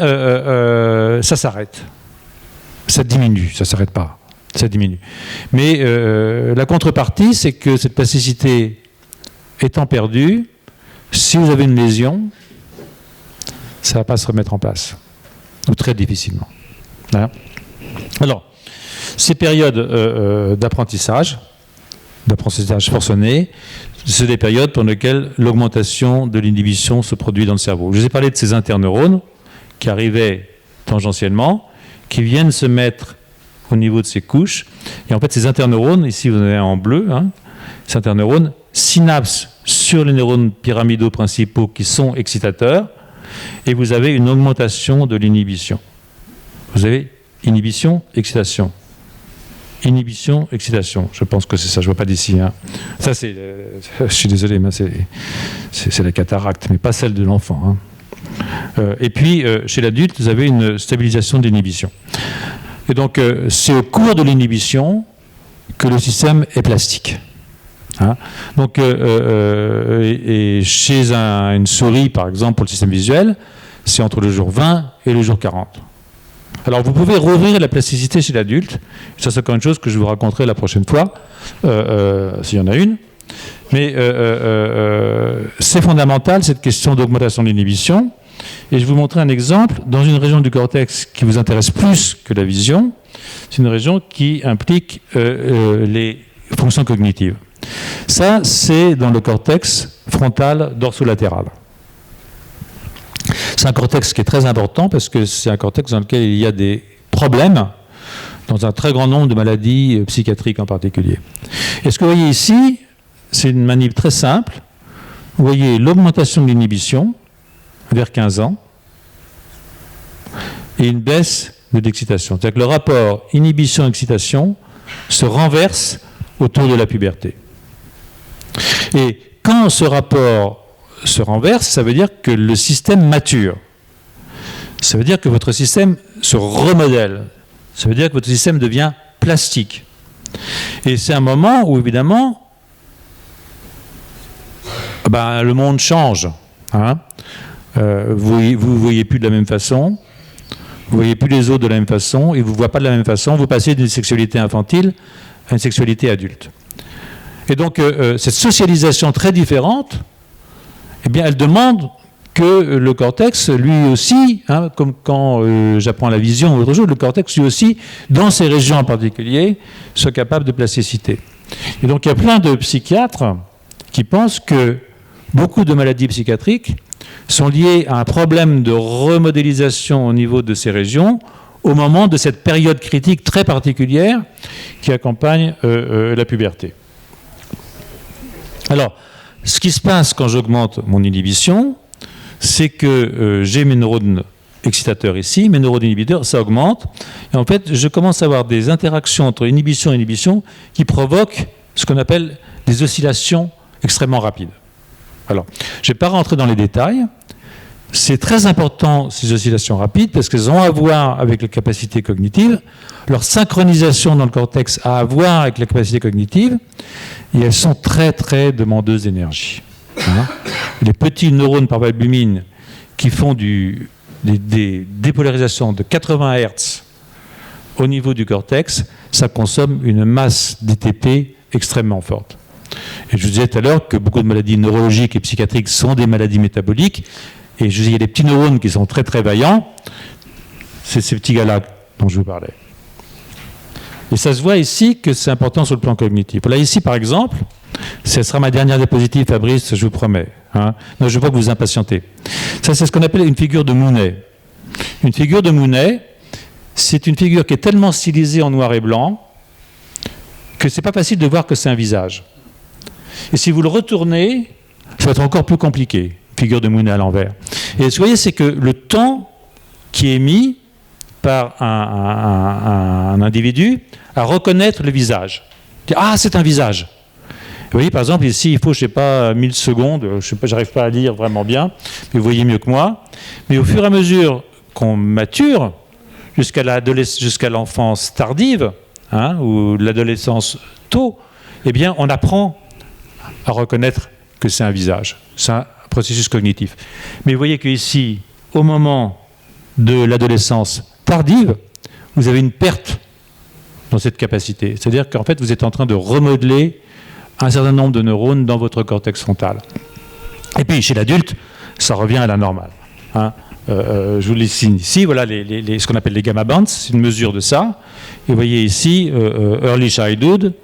ça s'arrête. Ça diminue, ça ne s'arrête pas. Ça diminue. Mais la contrepartie, c'est que cette plasticité étant perdue, si vous avez une lésion, ça ne va pas se remettre en place. Ou très difficilement. Hein. Alors, ces périodes d'apprentissage forcené, c'est des périodes pendant lesquelles l'augmentation de l'inhibition se produit dans le cerveau. Je vous ai parlé de ces interneurones qui arrivaient tangentiellement, qui viennent se mettre au niveau de ces couches. Et en fait, ces interneurones, ici vous en avez un en bleu, hein, ces interneurones synapsent sur les neurones pyramidaux principaux qui sont excitateurs, et vous avez une augmentation de l'inhibition. Vous avez inhibition, excitation. Inhibition, excitation. Je pense que c'est ça, je ne vois pas d'ici. Hein. Ça, c'est... je suis désolé, mais c'est la cataracte, mais pas celle de l'enfant. Hein. Et puis, chez l'adulte, vous avez une stabilisation de l'inhibition. Et donc, c'est au cours de l'inhibition que le système est plastique. Hein. Donc, et chez une souris, par exemple, pour le système visuel, c'est entre le jour 20 et le jour 40. Alors, vous pouvez rouvrir la plasticité chez l'adulte. Ça, c'est encore une chose que je vous raconterai la prochaine fois, s'il y en a une. Mais c'est fondamental, cette question d'augmentation de l'inhibition. Et je vais vous montrer un exemple dans une région du cortex qui vous intéresse plus que la vision. C'est une région qui implique les fonctions cognitives. Ça, c'est dans le cortex frontal dorsolatéral. C'est un cortex qui est très important parce que c'est un cortex dans lequel il y a des problèmes dans un très grand nombre de maladies psychiatriques en particulier. Et ce que vous voyez ici, c'est une manip très simple. Vous voyez l'augmentation de l'inhibition vers 15 ans et une baisse de l'excitation. C'est-à-dire que le rapport inhibition-excitation se renverse autour de la puberté. Et quand ce rapport se renverse, ça veut dire que le système mature. Ça veut dire que votre système se remodèle. Ça veut dire que votre système devient plastique. Et c'est un moment où, évidemment, le monde change. Hein. Vous ne voyez plus de la même façon, vous ne voyez plus les autres de la même façon, et vous ne voyez pas de la même façon, vous passez d'une sexualité infantile à une sexualité adulte. Et donc, cette socialisation très différente, eh bien, elle demande que le cortex, lui aussi, hein, comme quand j'apprends la vision ou autre chose, le cortex, lui aussi, dans ces régions en particulier, soit capable de plasticité. Et donc, il y a plein de psychiatres qui pensent que beaucoup de maladies psychiatriques sont liées à un problème de remodélisation au niveau de ces régions au moment de cette période critique très particulière qui accompagne la puberté. Alors, ce qui se passe quand j'augmente mon inhibition, c'est que j'ai mes neurones excitateurs ici, mes neurones inhibiteurs, ça augmente, et en fait, je commence à avoir des interactions entre inhibition et inhibition qui provoquent ce qu'on appelle des oscillations extrêmement rapides. Alors, je ne vais pas rentrer dans les détails. C'est très important, ces oscillations rapides, parce qu'elles ont à voir avec les capacités cognitives. Leur synchronisation dans le cortex a à voir avec les capacités cognitives, et elles sont très, très demandeuses d'énergie. Hein. Les petits neurones par albumine qui font des dépolarisations de 80 Hz au niveau du cortex, ça consomme une masse d'ATP extrêmement forte. Et je vous disais tout à l'heure que beaucoup de maladies neurologiques et psychiatriques sont des maladies métaboliques. Et je vous disais, il y a des petits neurones qui sont très très vaillants. C'est ces petits gars-là dont je vous parlais. Et ça se voit ici que c'est important sur le plan cognitif. Là, ici, par exemple, ce sera ma dernière diapositive, Fabrice, je vous promets. Hein. Non, je veux pas que vous impatientez. Ça, c'est ce qu'on appelle une figure de Mounet. Une figure de Mounet, c'est une figure qui est tellement stylisée en noir et blanc que c'est pas facile de voir que c'est un visage. Et si vous le retournez, ça va être encore plus compliqué, figure de Mounet à l'envers. Et vous voyez, c'est que le temps qui est mis par un individu à reconnaître le visage. Ah, c'est un visage. Vous voyez, par exemple, ici, il faut, je ne sais pas, 1000 secondes, je sais pas, j'arrive pas à lire vraiment bien, mais vous voyez mieux que moi. Mais au fur et à mesure qu'on mature, jusqu'à l'enfance tardive, hein, ou l'adolescence tôt, eh bien, on apprend à reconnaître que c'est un visage. C'est un processus cognitif. Mais vous voyez qu'ici, au moment de l'adolescence tardive, vous avez une perte dans cette capacité. C'est-à-dire qu'en fait, vous êtes en train de remodeler un certain nombre de neurones dans votre cortex frontal. Et puis, chez l'adulte, ça revient à la normale. Hein. Je vous les signe ici. Voilà ce qu'on appelle les gamma bands. C'est une mesure de ça. Et vous voyez ici, early childhood,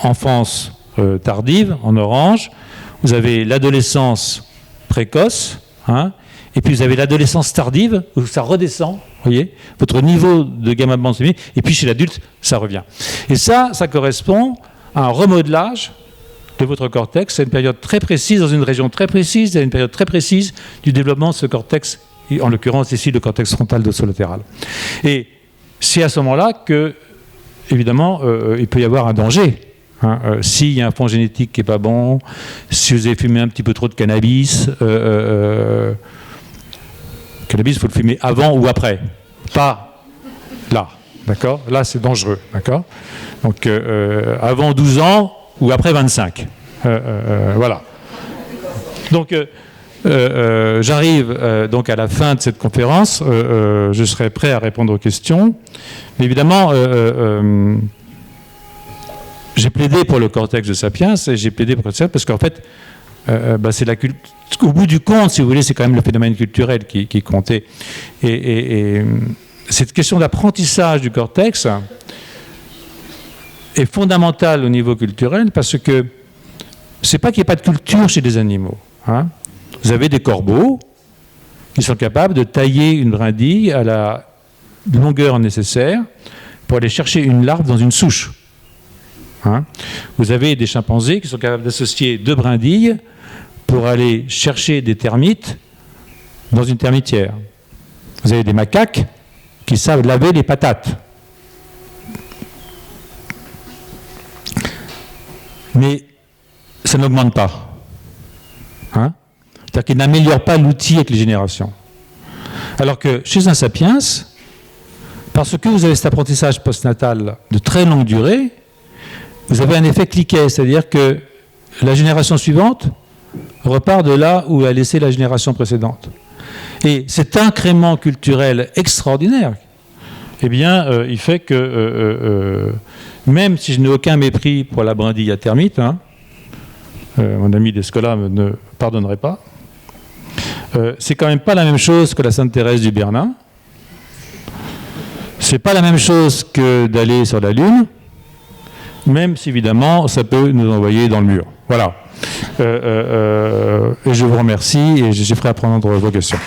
enfance tardive, en orange. Vous avez l'adolescence précoce, hein, et puis vous avez l'adolescence tardive, où ça redescend, vous voyez, votre niveau de gamma band, et puis chez l'adulte, ça revient. Et ça correspond à un remodelage de votre cortex à une période très précise, dans une région très précise, à une période très précise du développement de ce cortex, en l'occurrence ici le cortex frontal dorsolatéral. Et c'est à ce moment-là que, évidemment, il peut y avoir un danger. Hein, s'il y a un fond génétique qui n'est pas bon, si vous avez fumé un petit peu trop de cannabis, cannabis, il faut le fumer avant ou après, pas là, d'accord? Là, c'est dangereux, d'accord? Donc, avant 12 ans ou après 25. Voilà. Donc, j'arrive donc à la fin de cette conférence. Je serai prêt à répondre aux questions. Mais évidemment, j'ai plaidé pour le cortex de Sapiens et j'ai plaidé pour ça parce qu'en fait, c'est au bout du compte, si vous voulez, c'est quand même le phénomène culturel qui comptait. Et cette question d'apprentissage du cortex est fondamentale au niveau culturel parce que c'est pas qu'il n'y ait pas de culture chez les animaux. Hein. Vous avez des corbeaux qui sont capables de tailler une brindille à la longueur nécessaire pour aller chercher une larve dans une souche. Hein. Vous avez des chimpanzés qui sont capables d'associer deux brindilles pour aller chercher des termites dans une termitière. Vous avez des macaques qui savent laver les patates. Mais ça n'augmente pas. Hein. C'est-à-dire qu'il n'améliore pas l'outil avec les générations. Alors que chez un sapiens, parce que vous avez cet apprentissage postnatal de très longue durée, vous avez un effet cliquet, c'est-à-dire que la génération suivante repart de là où a laissé la génération précédente. Et cet incrément culturel extraordinaire, eh bien, il fait que, même si je n'ai aucun mépris pour la brindille à termites, hein, mon ami Descola ne pardonnerait pas, c'est quand même pas la même chose que la Sainte Thérèse du Bernin. C'est pas la même chose que d'aller sur la Lune, même si évidemment ça peut nous envoyer dans le mur. Voilà. Et je vous remercie et je suis prêt à prendre vos questions.